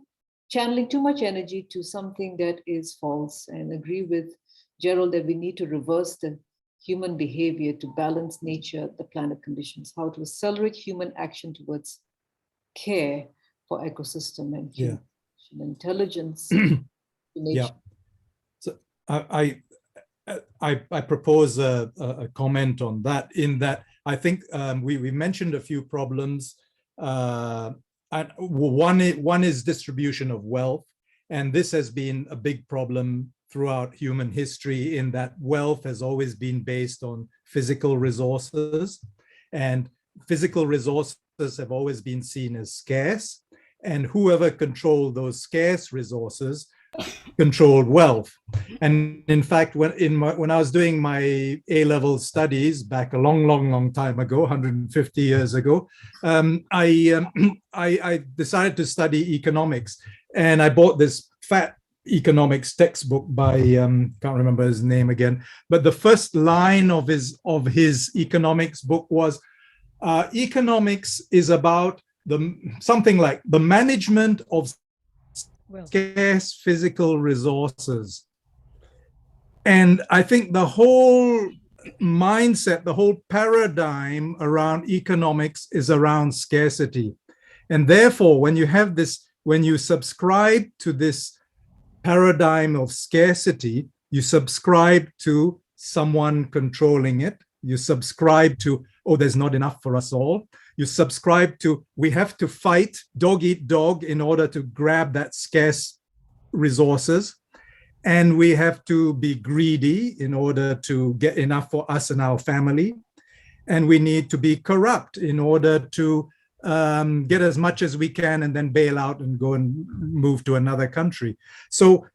much energy to something that is false, and agree with Gerald that we need to reverse the human behavior to balance nature, the planet conditions, how to accelerate human action towards care for ecosystem and human intelligence. Yeah. So I propose a comment on that, in that I think we mentioned a few problems. And one is distribution of wealth. And this has been a big problem throughout human history, in that wealth has always been based on physical resources. And physical resources have always been seen as scarce. And whoever controlled those scarce resources controlled wealth. And in fact, when I was doing my A-level studies back a long time ago, 150 years ago, I decided to study economics, and I bought this fat economics textbook by can't remember his name again, but the first line of his economics book was economics is about something like the management of scarce physical resources. And I think the whole mindset, the whole paradigm around economics is around scarcity. And therefore, when you subscribe to this paradigm of scarcity, you subscribe to someone controlling it. You subscribe to, oh, there's not enough for us all. You subscribe to, we have to fight dog eat dog in order to grab that scarce resources. And we have to be greedy in order to get enough for us and our family. And we need to be corrupt in order to get as much as we can and then bail out and go and move to another country. So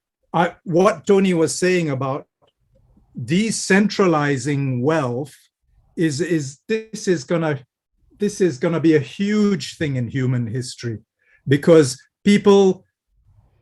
what Tony was saying about decentralizing wealth is this is gonna be a huge thing in human history, because people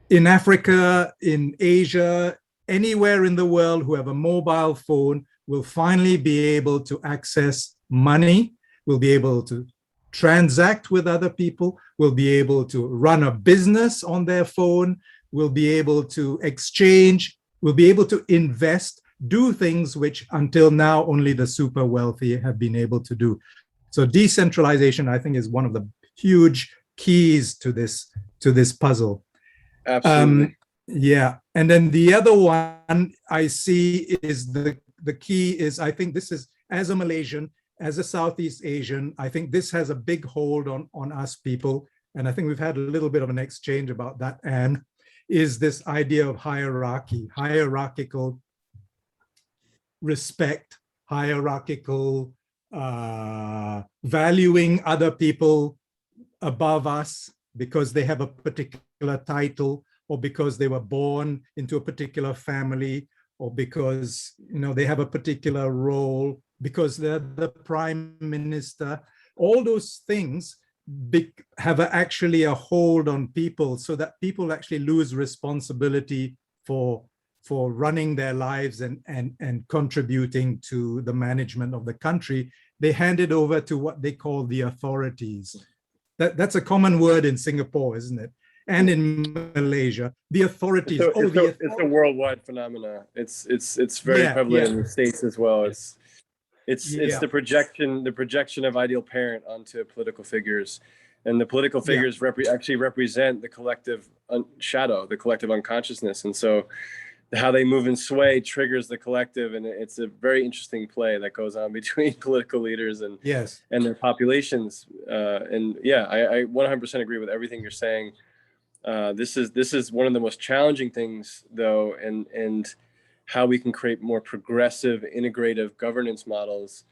in Africa, in Asia, anywhere in the world who have a mobile phone will finally be able to access money, will be able to transact with other people, will be able to run a business on their phone, will be able to exchange, will be able to invest, do things which until now only the super wealthy have been able to do. So decentralization, I think, is one of the huge keys to this puzzle. Absolutely. Yeah. And then the other one I see is the key is, I think this is, as a Malaysian, as a Southeast Asian, I think this has a big hold on us people. And I think we've had a little bit of an exchange about that, Anne, is this idea of hierarchy, hierarchical respect, hierarchical valuing other people above us because they have a particular title, or because they were born into a particular family, or because they have a particular role, because they're the prime minister. All those things have actually a hold on people, so that people actually lose responsibility for running their lives and contributing to the management of the country. They hand it over to what they call the authorities. That's a common word in Singapore, isn't it? And in Malaysia, the authorities. It's a worldwide phenomena. It's very prevalent in the States as well. It's the projection of ideal parent onto political figures, and the political figures actually represent the collective shadow, the collective unconsciousness, and so how they move and sway triggers the collective, and it's a very interesting play that goes on between political leaders and their populations. I 100% agree with everything you're saying. This is one of the most challenging things, though, and how we can create more progressive, integrative governance models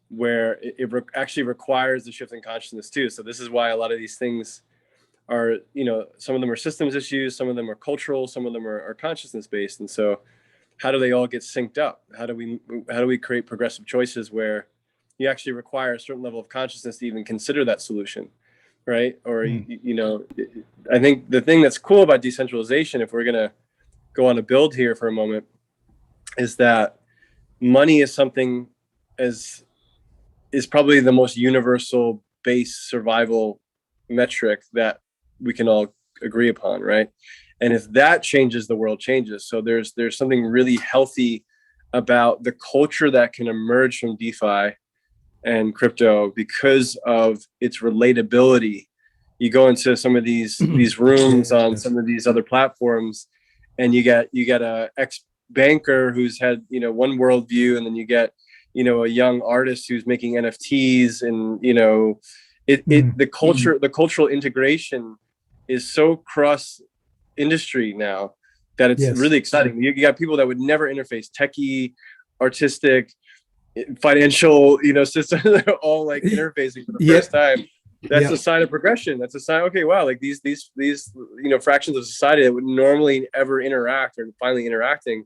where it actually requires the shift in consciousness too. So this is why a lot of these things are, some of them are systems issues, some of them are cultural, some of them are consciousness based. And so how do they all get synced up? How do we create progressive choices where you actually require a certain level of consciousness to even consider that solution, right? Or, I think the thing that's cool about decentralization, if we're going to go on a build here for a moment, is that money is something is probably the most universal base survival metric that we can all agree upon, right? And if that changes, the world changes. So there's something really healthy about the culture that can emerge from DeFi and crypto because of its relatability. You go into some of these rooms on some of these other platforms, and you get a ex-banker who's had one worldview, and then you get a young artist who's making NFTs, and the cultural integration is so cross industry now that it's really exciting. You got people that would never interface, techie, artistic, financial, systems that are all like interfacing for the first time. That's a sign of progression. That's a sign, okay, wow, like these fractions of society that would normally ever interact are finally interacting.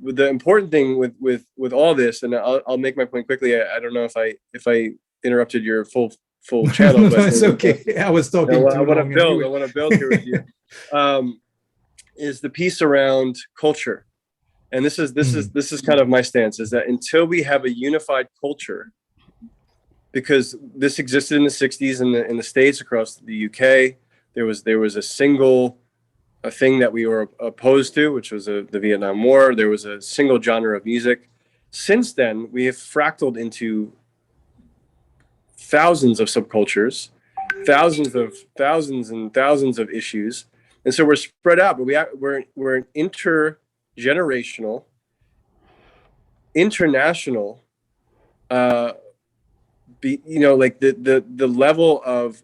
The important thing with all this, and I'll make my point quickly. I don't know if I interrupted your full channel, but it's okay. I was talking. I want to build here with you. Is the piece around culture, and this is kind of my stance, is that until we have a unified culture, because this existed in the 60s in the States, across the UK, there was a single thing that we were opposed to, which was the Vietnam War. There was a single genre of music. Since then, we have fractaled into thousands of subcultures, thousands and thousands of issues, and so we're spread out. But we're an intergenerational, international, like the level of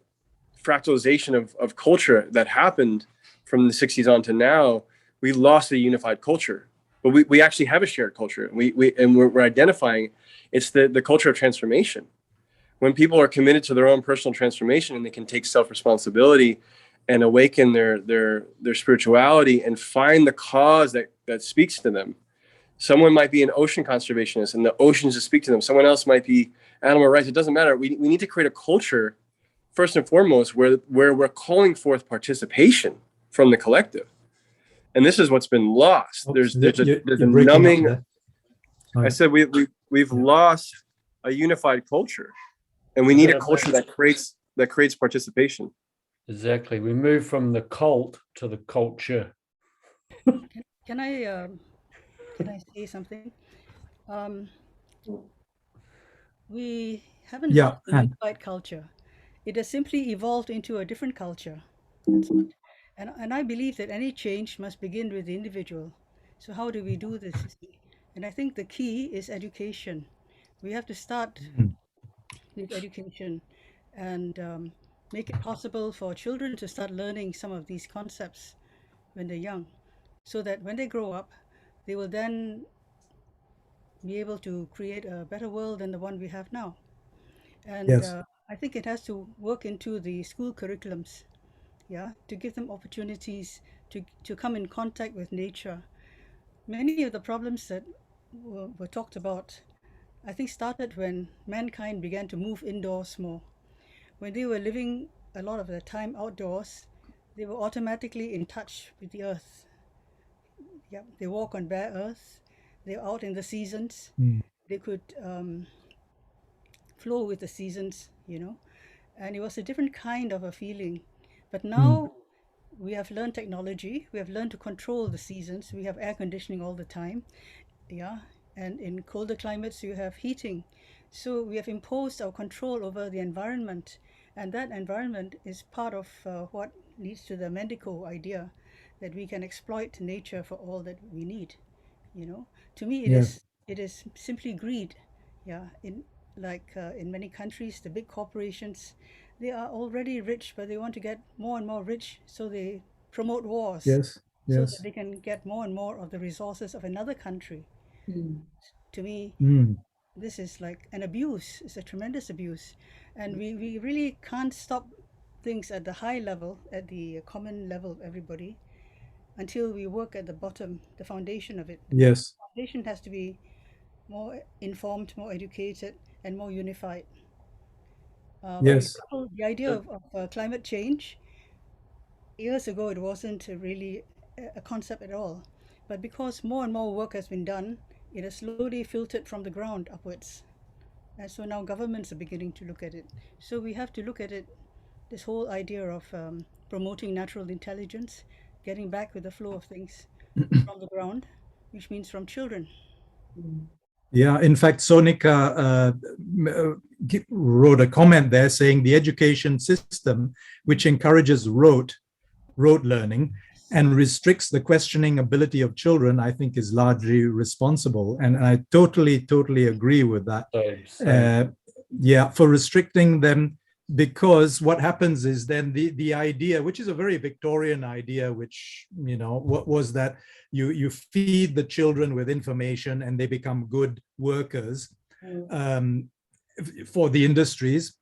fractalization of culture that happened from the 60s on to now. We lost a unified culture, but we actually have a shared culture. We're identifying it's the culture of transformation. When people are committed to their own personal transformation and they can take self-responsibility and awaken their spirituality and find the cause that speaks to them. Someone might be an ocean conservationist and the oceans just speak to them. Someone else might be animal rights. It doesn't matter. We need to create a culture, first and foremost, where we're calling forth participation from the collective. And this is what's been lost. There's a numbing. I said we've lost a unified culture, and we need a culture that creates participation. Exactly. We move from the cult to the culture. Can I say something? We haven't lost the unified culture. It has simply evolved into a different culture. That's what. And I believe that any change must begin with the individual. So how do we do this? And I think the key is education. We have to start with education and make it possible for children to start learning some of these concepts when they're young, so that when they grow up, they will then be able to create a better world than the one we have now. And I think it has to work into the school curriculums, to give them opportunities to come in contact with nature. Many of the problems that were talked about, I think, started when mankind began to move indoors more. When they were living a lot of their time outdoors, they were automatically in touch with the earth. Yeah, they walk on bare earth. They're out in the seasons. They could flow with the seasons, and it was a different kind of a feeling. But now we have learned technology. We have learned to control the seasons. We have air conditioning all the time. And in colder climates, you have heating. So we have imposed our control over the environment, and that environment is part of what leads to the Mendico idea, that we can exploit nature for all that we need. To me, it is simply greed. In many countries, the big corporations, they are already rich, but they want to get more and more rich, so they promote wars. So that they can get more and more of the resources of another country. To me, this is like an abuse. It's a tremendous abuse. And we really can't stop things at the high level, at the common level of everybody, until we work at the bottom, the foundation of it. The foundation has to be more informed, more educated, and more unified. For example, the idea of climate change, years ago, it wasn't really a concept at all. But because more and more work has been done, it has slowly filtered from the ground upwards. And so now governments are beginning to look at it. So we have to look at it, this whole idea of promoting natural intelligence, getting back with the flow of things from the ground, which means from children. Yeah, in fact, Sonika wrote a comment there saying the education system, which encourages rote learning and restricts the questioning ability of children, I think is largely responsible. And I totally agree with that. For restricting them, because what happens is then the idea, which is a very Victorian idea, which, what was that you feed the children with information and they become good workers for the industries.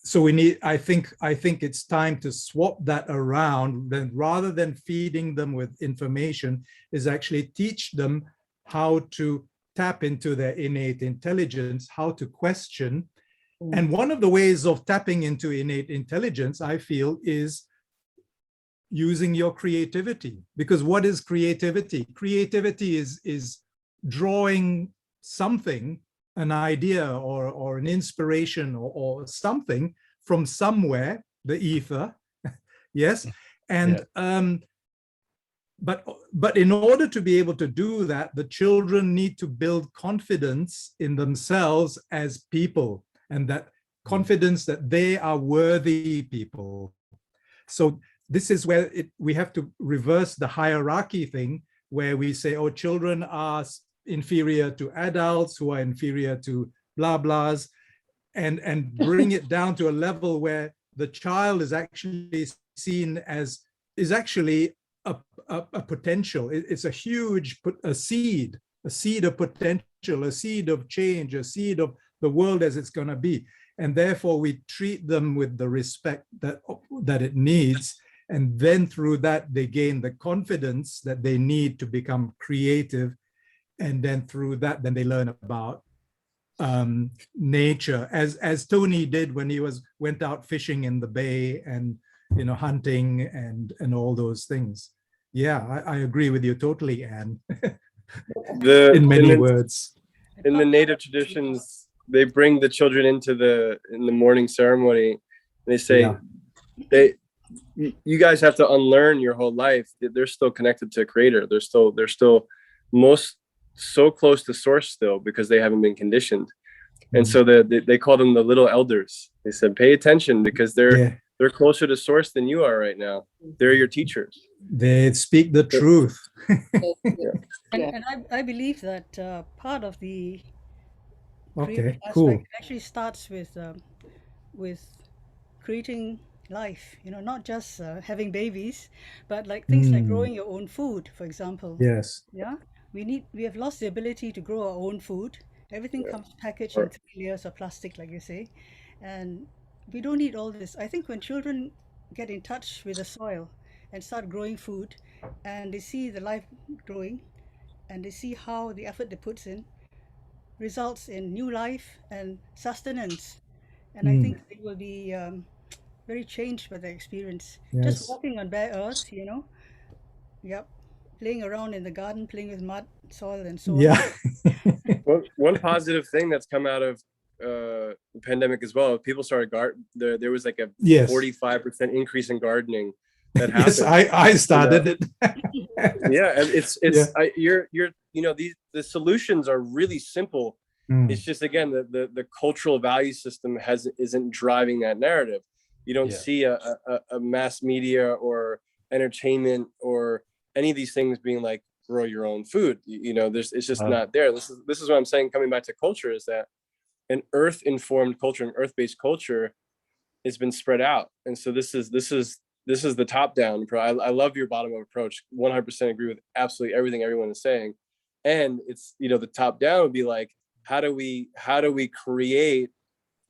So we need, I think it's time to swap that around. Then rather than feeding them with information, is actually teach them how to tap into their innate intelligence, how to question. And one of the ways of tapping into innate intelligence, I feel, is using your creativity. Because what is creativity? Creativity is drawing something, an idea or an inspiration or something from somewhere, the ether. Yes. And but in order to be able to do that, the children need to build confidence in themselves as people, and that confidence that they are worthy people. So this is where we have to reverse the hierarchy thing, where we say, oh, children are inferior to adults who are inferior to blah blahs, and bring it down to a level where the child is actually seen as is actually a potential. It's a huge seed of potential, a seed of change, a seed of the world as it's going to be. and therefore we treat them with the respect that it needs. And then through that, they gain the confidence that they need to become creative. And then through that, then they learn about nature, as Tony did when he went out fishing in the bay and, you know, hunting and all those things. Yeah, I agree with you totally, Anne. In many words. In the native traditions, they bring the children in the morning ceremony. They say, you guys have to unlearn your whole life. They're still connected to a creator. They're still so close to source still, because they haven't been conditioned. And so they call them the little elders. They said, pay attention, because they're closer to source than you are right now. They're your teachers. They speak the truth. And I believe that part of the Okay, aspect cool. actually starts with creating life, you know, not just having babies, but like things like growing your own food, for example. Yes. Yeah, we have lost the ability to grow our own food. Everything comes packaged in 3 layers of plastic, like you say, and we don't need all this. I think when children get in touch with the soil and start growing food, and they see the life growing, and they see how the effort they puts in results in new life and sustenance, and I think they will be very changed by the experience. Just walking on bare earth, you know. Yep. Playing around in the garden, playing with mud, soil, and so on. One positive thing that's come out of the pandemic as well, people started there was like a 45% increase in gardening that happened. Yes, I started it. Yeah, and it's you're you know, the solutions are really simple. It's just, again, the cultural value system isn't driving that narrative. You don't see a mass media or entertainment or any of these things being like, grow your own food. You know, it's just not there. This is what I'm saying, coming back to culture, is that an earth-informed culture, an earth-based culture, has been spread out. And so this is the top-down approach. I love your bottom-up approach. 100% agree with absolutely everything everyone is saying. And it's, you know, the top-down would be like, how do we create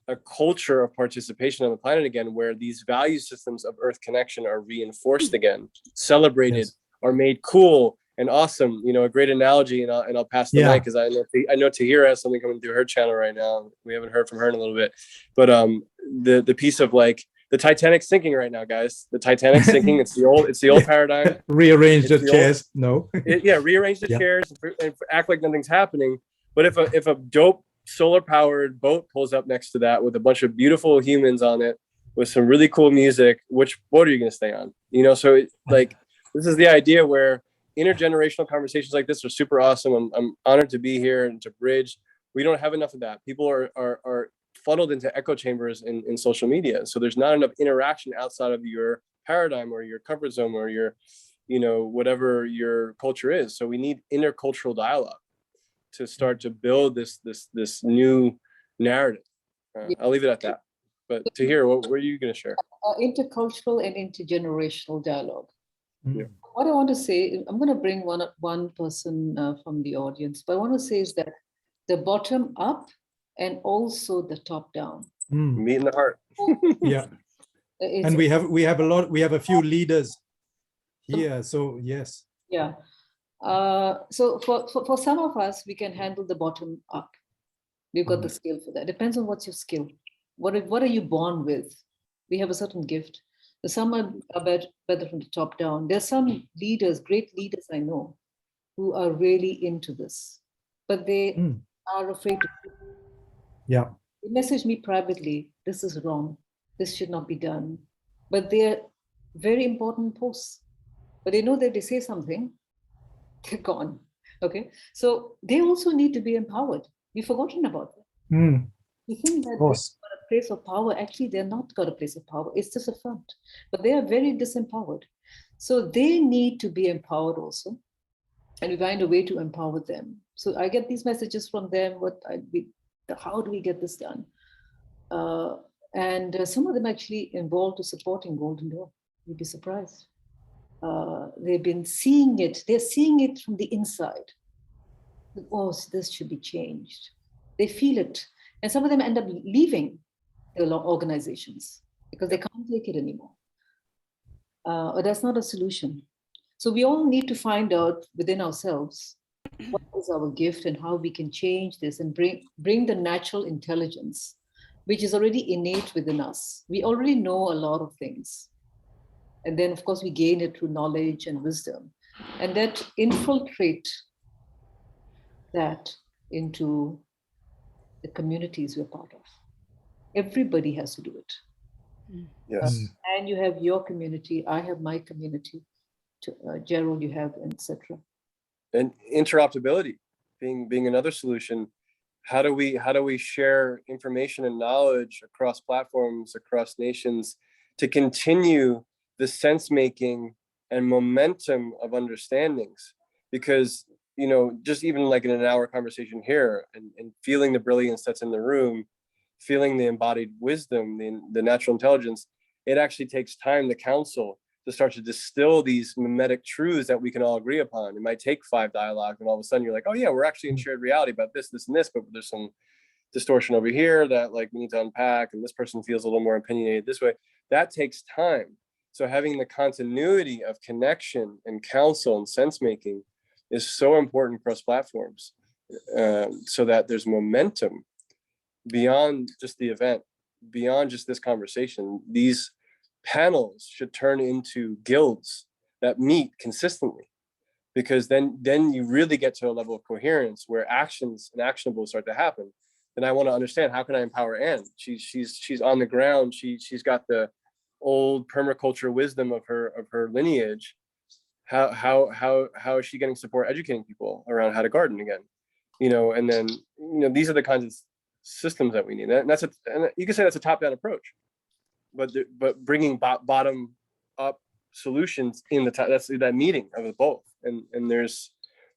a culture of participation on the planet again, where these value systems of earth connection are reinforced again, celebrated, are made cool and awesome. You know, a great analogy, and I'll pass the mic, because I know Tahira has something coming through her channel right now. We haven't heard from her in a little bit, but the piece of like the Titanic's sinking right now, guys. The Titanic's sinking. It's the old paradigm. Rearrange the chairs. Rearrange the chairs and act like nothing's happening. But if a dope solar powered boat pulls up next to that with a bunch of beautiful humans on it with some really cool music, which boat are you going to stay on? You know, so this is the idea where intergenerational conversations like this are super awesome. I'm honored to be here and to bridge. We don't have enough of that. People are funneled into echo chambers in social media. So there's not enough interaction outside of your paradigm or your comfort zone or your, you know, whatever your culture is. So we need intercultural dialogue to start to build this new narrative. I'll leave it at that. But to hear, what were you going to share? Intercultural and intergenerational dialogue. What I want to say, I'm going to bring one person from the audience, but I want to say is that the bottom up and also the top down. Meet in the heart. And we have a few leaders here. So yes. Yeah. So for some of us, we can handle the bottom up. We've got the skill for that. Depends on what's your skill. What are you born with? We have a certain gift. Some are better from the top down. There's some leaders, great leaders I know, who are really into this, but they are afraid to. They message me privately, this is wrong, this should not be done. But they're very important posts. But they know that they say something, they're gone. Okay. So they also need to be empowered. We've forgotten about them. We think that they've got a place of power. Actually, they're not got a place of power. It's just a front. But they are very disempowered. So they need to be empowered also. And we find a way to empower them. So I get these messages from them. How do we get this done? And some of them actually involved to supporting Golden Door. You'd be surprised. They've been seeing it. They're seeing it from the inside. Oh, this should be changed. They feel it. And some of them end up leaving organizations because they can't take it anymore. But that's not a solution. So we all need to find out within ourselves what is our gift and how we can change this and bring the natural intelligence, which is already innate within us. We already know a lot of things. And then, of course, we gain it through knowledge and wisdom. And that infiltrate that into the communities we're part of. Everybody has to do it. Yes. And you have your community, I have my community, Gerald, you have, etc. And interoperability being another solution. How do we share information and knowledge across platforms, across nations, to continue the sense making and momentum of understandings? Because, you know, just even like in an hour conversation here and feeling the brilliance that's in the room, feeling the embodied wisdom, the natural intelligence, it actually takes time to counsel, to start to distill these mimetic truths that we can all agree upon. It might take 5 dialogues, and all of a sudden you're like, oh yeah, we're actually in shared reality about this, this, and this, but there's some distortion over here that like we need to unpack, and this person feels a little more opinionated this way. That takes time. So having the continuity of connection and counsel and sense making is so important across platforms, so that there's momentum beyond just the event, beyond just this conversation. These panels should turn into guilds that meet consistently, because then you really get to a level of coherence where actions and actionables start to happen. And I want to understand, how can I empower Anne? She's on the ground. She's got the old permaculture wisdom of her lineage. How is she getting support educating people around how to garden again? You know, and then, you know, these are the kinds of systems that we need. And you can say that's a top-down approach, but bringing bottom up solutions in that's that meeting of the both. And there's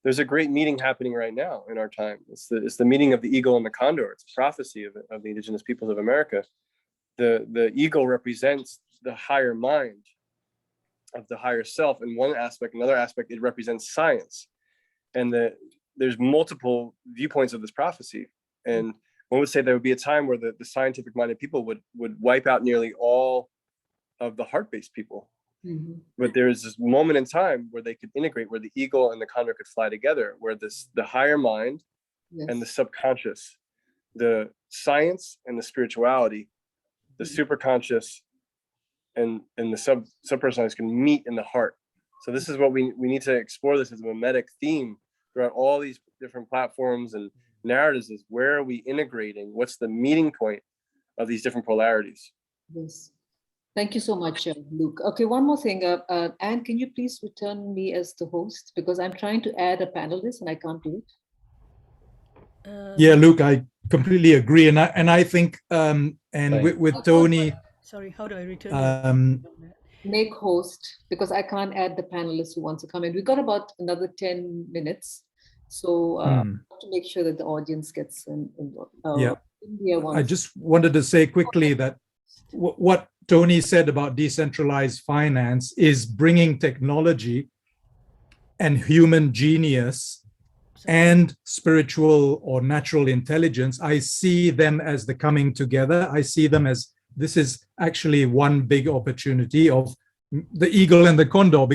a great meeting happening right now in our time. It's the meeting of the eagle and the condor. It's a prophecy of the indigenous peoples of America. The eagle represents the higher mind of the higher self in one aspect. Another aspect, it represents science. And there's multiple viewpoints of this prophecy. And one would say there would be a time where the scientific minded people would wipe out nearly all of the heart-based people. Mm-hmm. But there is this moment in time where they could integrate, where the eagle and the condor could fly together, where the higher mind, yes, and the subconscious, the science and the spirituality, the superconscious and the subpersonalized can meet in the heart. So this is what we need to explore this as a mimetic theme throughout all these different platforms and narratives, is where are we integrating? What's the meeting point of these different polarities? Yes. Thank you so much, Luke. Okay, one more thing. Anne, can you please return me as the host? Because I'm trying to add a panelist and I can't do it. Yeah, Luke, I completely agree. And I think, with Tony. Sorry, how do I return? Make host, because I can't add the panelists who wants to come in. We've got about another 10 minutes. So to make sure that the audience gets involved. Yeah, I just wanted to say quickly that what Tony said about decentralized finance is bringing technology and human genius and spiritual or natural intelligence. I see them as the coming together. I see them as, this is actually one big opportunity of the eagle and the condor,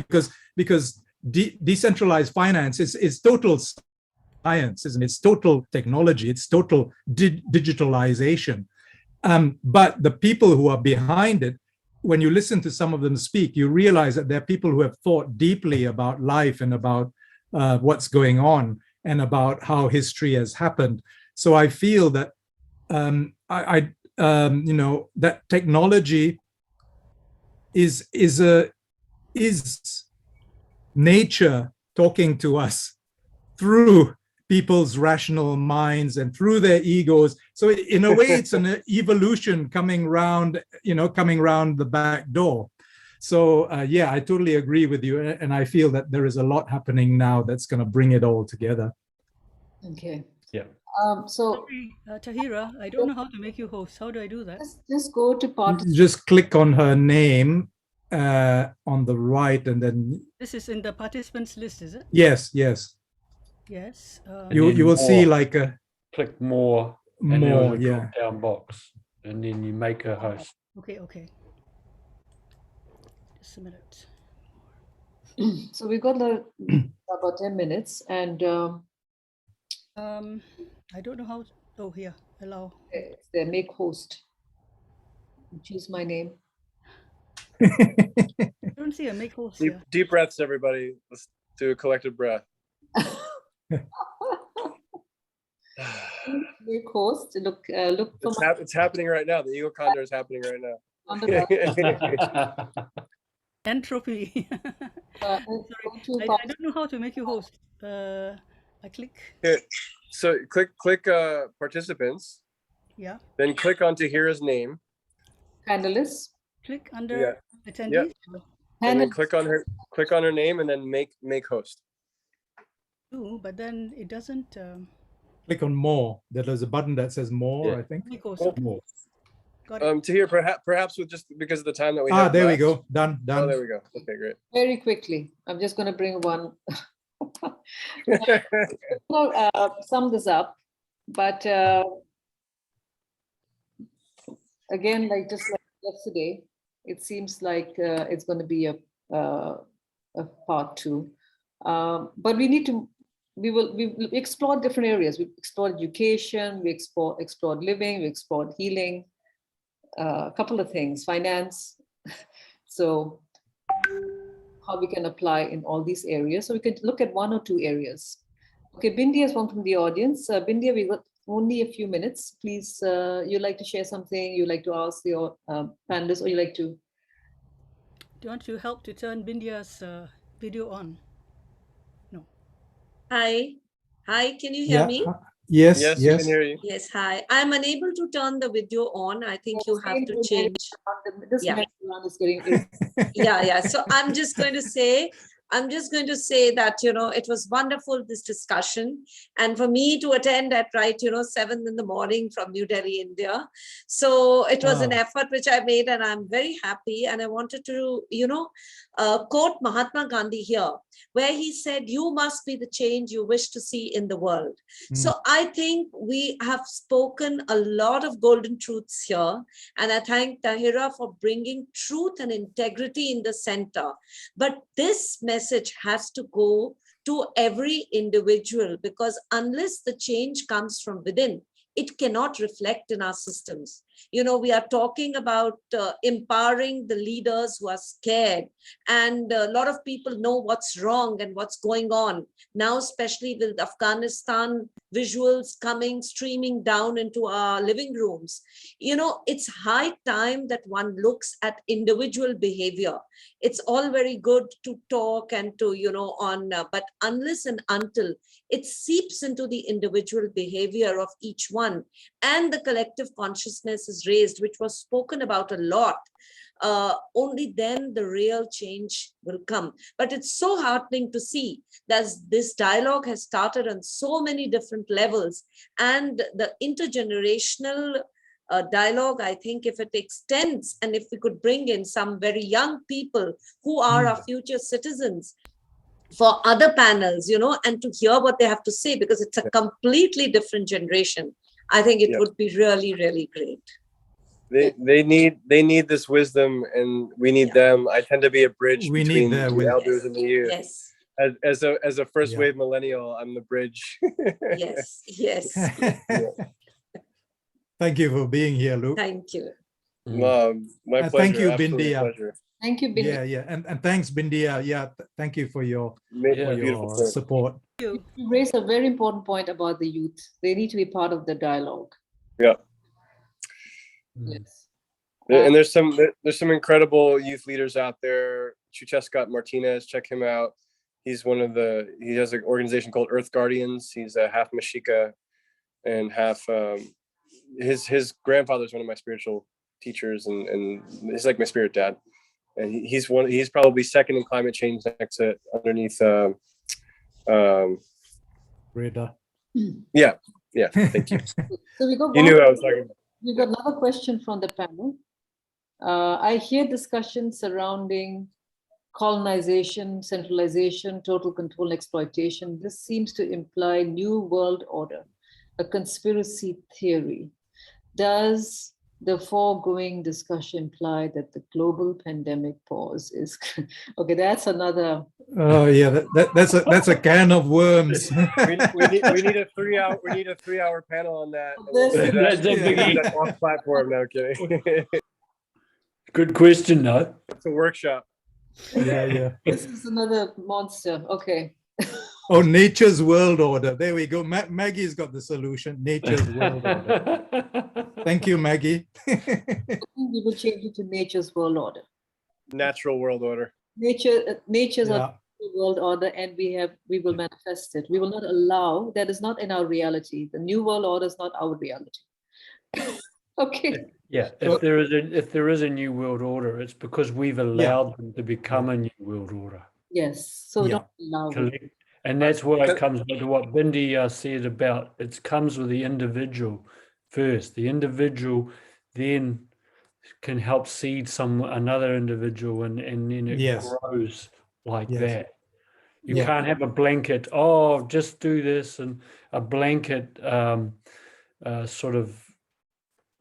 because decentralized finance is total science, isn't it? It's total technology, it's total digitalization. But the people who are behind it, when you listen to some of them speak, you realize that they're people who have thought deeply about life and about what's going on and about how history has happened. So I feel that that technology is nature talking to us through people's rational minds and through their egos. So in a way, it's an evolution coming round the back door. So yeah, I totally agree with you. And I feel that there is a lot happening now that's going to bring it all together. Okay. Yeah. Sorry, Tahira, I don't know how to make you host. How do I do that? Just go to participants. Just click on her name on the right, and then. This is in the participants list, is it? Yes. Yes. You will see like a. Click more. More, yeah. Drop down box. and then you make her host. Okay, okay. Just a minute. So we've got about 10 minutes, and I don't know how. Oh, here. Allow. it's there, make host. Choose my name. I don't see a make host Deep, here. deep breaths, everybody. Let's do a collective breath. Make host. Look for It's happening right now. The ego condor is happening right now. on the Entropy. go to I don't know how to make you host. I click. Okay, so click participants, Yeah. then click onto hear his name, panelists. Click under attendees. and then Panel- click on her name, and then make host. Do, but then it doesn't Click on more. There's a button that says more, Yeah. I think. make host. Oh. Okay, More. got it. To hear perhaps with just because of the time that we Ah, have. there we left. go. Done. Oh, Done. there we go. Okay, great. Very quickly. I'm just going to bring one. Sum this up, but again, just like yesterday, it seems like it's going to be a part two. But we will explore different areas. We explored education, we explored living, we explored healing, a couple of things, finance. So how we can apply in all these areas. So we could look at one or two areas. Okay, Bindi has one from the audience. Bindi, we got only a few minutes. Please, you'd like to share something, you'd like to ask your panelists, or you like to? Do you want to help to turn Bindia's video on? No. Hi. Hi, can you hear me? Yes. Yes, we Yes. can hear you. Yes, hi. I'm unable to turn the video on. I think you have to change. This Yeah. one is getting. Yeah. So I'm just going to say that, it was wonderful, this discussion. And for me to attend at 7 in the morning from New Delhi, India. So it was an effort which I made, and I'm very happy. And I wanted to, quote Mahatma Gandhi here, where he said, "You must be the change you wish to see in the world." So I think we have spoken a lot of golden truths here. And I thank Tahira for bringing truth and integrity in the center. But this message has to go to every individual, because unless the change comes from within, it cannot reflect in our systems. We are talking about empowering the leaders who are scared, and a lot of people know what's wrong and what's going on now, especially with Afghanistan visuals streaming down into our living rooms. It's high time that one looks at individual behavior. It's all very good to talk and to, but unless and until it seeps into the individual behavior of each one, and the collective consciousness is raised, which was spoken about a lot, only then the real change will come. But it's so heartening to see that this dialogue has started on so many different levels, and the intergenerational dialogue, I think if it extends, and if we could bring in some very young people who are our future citizens for other panels, and to hear what they have to say, because it's a completely different generation, I think it would be really, really great. They need this wisdom, and we need them. I tend to be a bridge We between need their the wisdom. elders and the youth. Yes. As a first wave millennial, I'm the bridge. Yes. Yes. Thank you for being here, Luke. Thank you. My pleasure. Thank you, Absolute Bindia. pleasure. Thank you, Bindi. Yeah. And thanks, Bindia. Yeah. Thank you for your, Beautiful point. support. You raised a very important point about the youth. They need to be part of the dialogue. Yeah. Yes. And there's some incredible youth leaders out there. Chuchescott Martinez, check him out. He has an organization called Earth Guardians. He's a half Mexica and half his grandfather is one of my spiritual teachers, and he's like my spirit dad. And he's probably second in climate change underneath Reda. Yeah, thank you. So we got You knew who I was talking about. We've got another question from the panel. I hear discussion surrounding colonization, centralization, total control, exploitation. This seems to imply new world order, a conspiracy theory. Does The foregoing discussion implied that the global pandemic pause is okay. That's another. Oh yeah, that's a can of worms. we need a 3-hour panel on that. And we'll This- do that. That's a We'll do biggie. that off platform. No kidding. Good question, though. It's a workshop. Yeah. This is another monster. Okay. Oh, nature's world order. There we go. Maggie's got the solution. Nature's world order. Thank you, Maggie. We will change it to nature's world order. Natural world order. Nature's Yeah. world order, and we will manifest it. We will not allow, that is not in our reality. The new world order is not our reality. Okay. Yeah, if there is a new world order, it's because we've allowed them to become a new world order. Yes. So Yeah. don't allow it. Collect- And that's why it comes back to what Bindi said about it comes with the individual first. The individual then can help seed another individual, and then it Yes. grows like Yes. that. You Yeah. can't have a blanket, oh, just do this, and a blanket sort of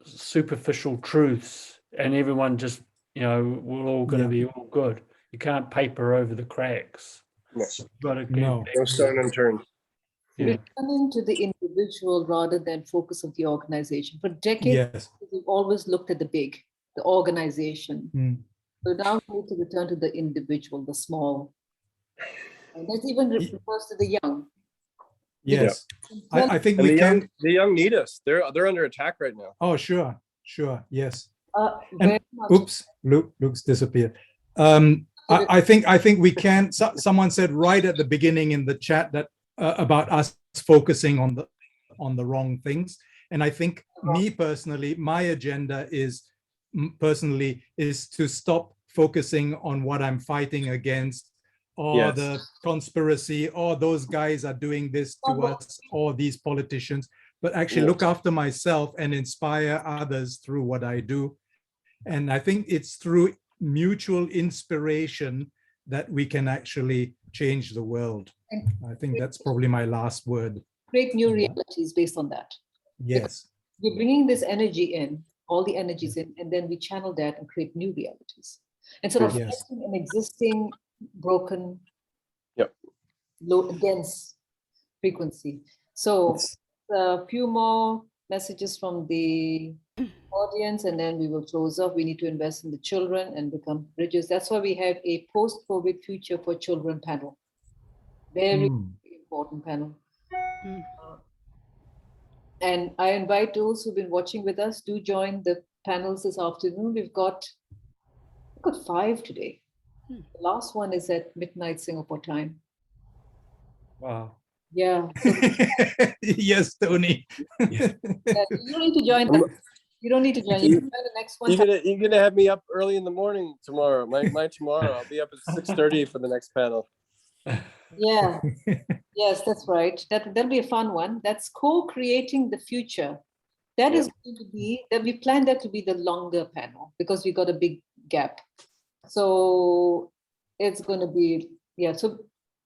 superficial truths, and everyone just, we're all going to Yeah. be all good. You can't paper over the cracks. No. You've got to No. No stone unturned. Yeah. Returning to the individual rather than focus of the organization. For decades, Yes. we've always looked at the organization. Mm. So now we need to return to the individual, the small. And that even refers to the young. Yes. I think And we can. the young need us. They're under attack right now. Oh, sure. Yes. Very much. Oops, Luke's disappeared. I think we can. Someone said right at the beginning in the chat that about us focusing on the wrong things, and I think me personally, my agenda is to stop focusing on what I'm fighting against, or Yes. the conspiracy, or those guys are doing this to us, or these politicians, but actually look after myself and inspire others through what I do. And I think it's through mutual inspiration that we can actually change the world. I think that's probably my last word. Create new realities based on that. Yes. We're bringing this energy in, all the energies in, and then we channel that and create new realities. Instead of Yes. fighting an existing broken, Yep. low, dense frequency. So a few more messages from the audience, and then we will close off. We need to invest in the children and become bridges. That's why we have a post-COVID future for children panel. Very important panel. Mm. And I invite those who've been watching with us, do join the panels this afternoon. We've got 5 today. The last one is at midnight Singapore time. Wow. Yeah. So, Yes, Tony. yeah, you don't need to join that. You don't need to join. You can join the next one. You're gonna have me up early in the morning tomorrow. My tomorrow. I'll be up at 6:30 for the next panel. Yeah. Yes, that's right. That'll be a fun one. That's co-creating the future. That is going to be that we plan that to be the longer panel because we got a big gap. So it's going to be, so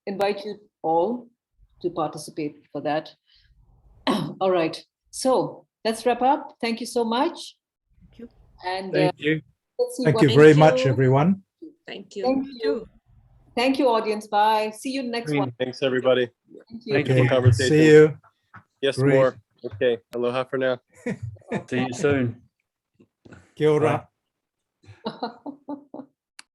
invite you all to participate for that. All right. So let's wrap up. Thank you so much. Thank you. And Thank you. let's see Thank what- you very much, you. everyone. Thank you. Thank you. Thank you, audience. Bye. See you next one. Thanks, everybody. Thank you. Thank Okay. you. Conversation. See you. Yes, Great. more. Okay. Aloha for now. See you soon. Kia ora. Bye.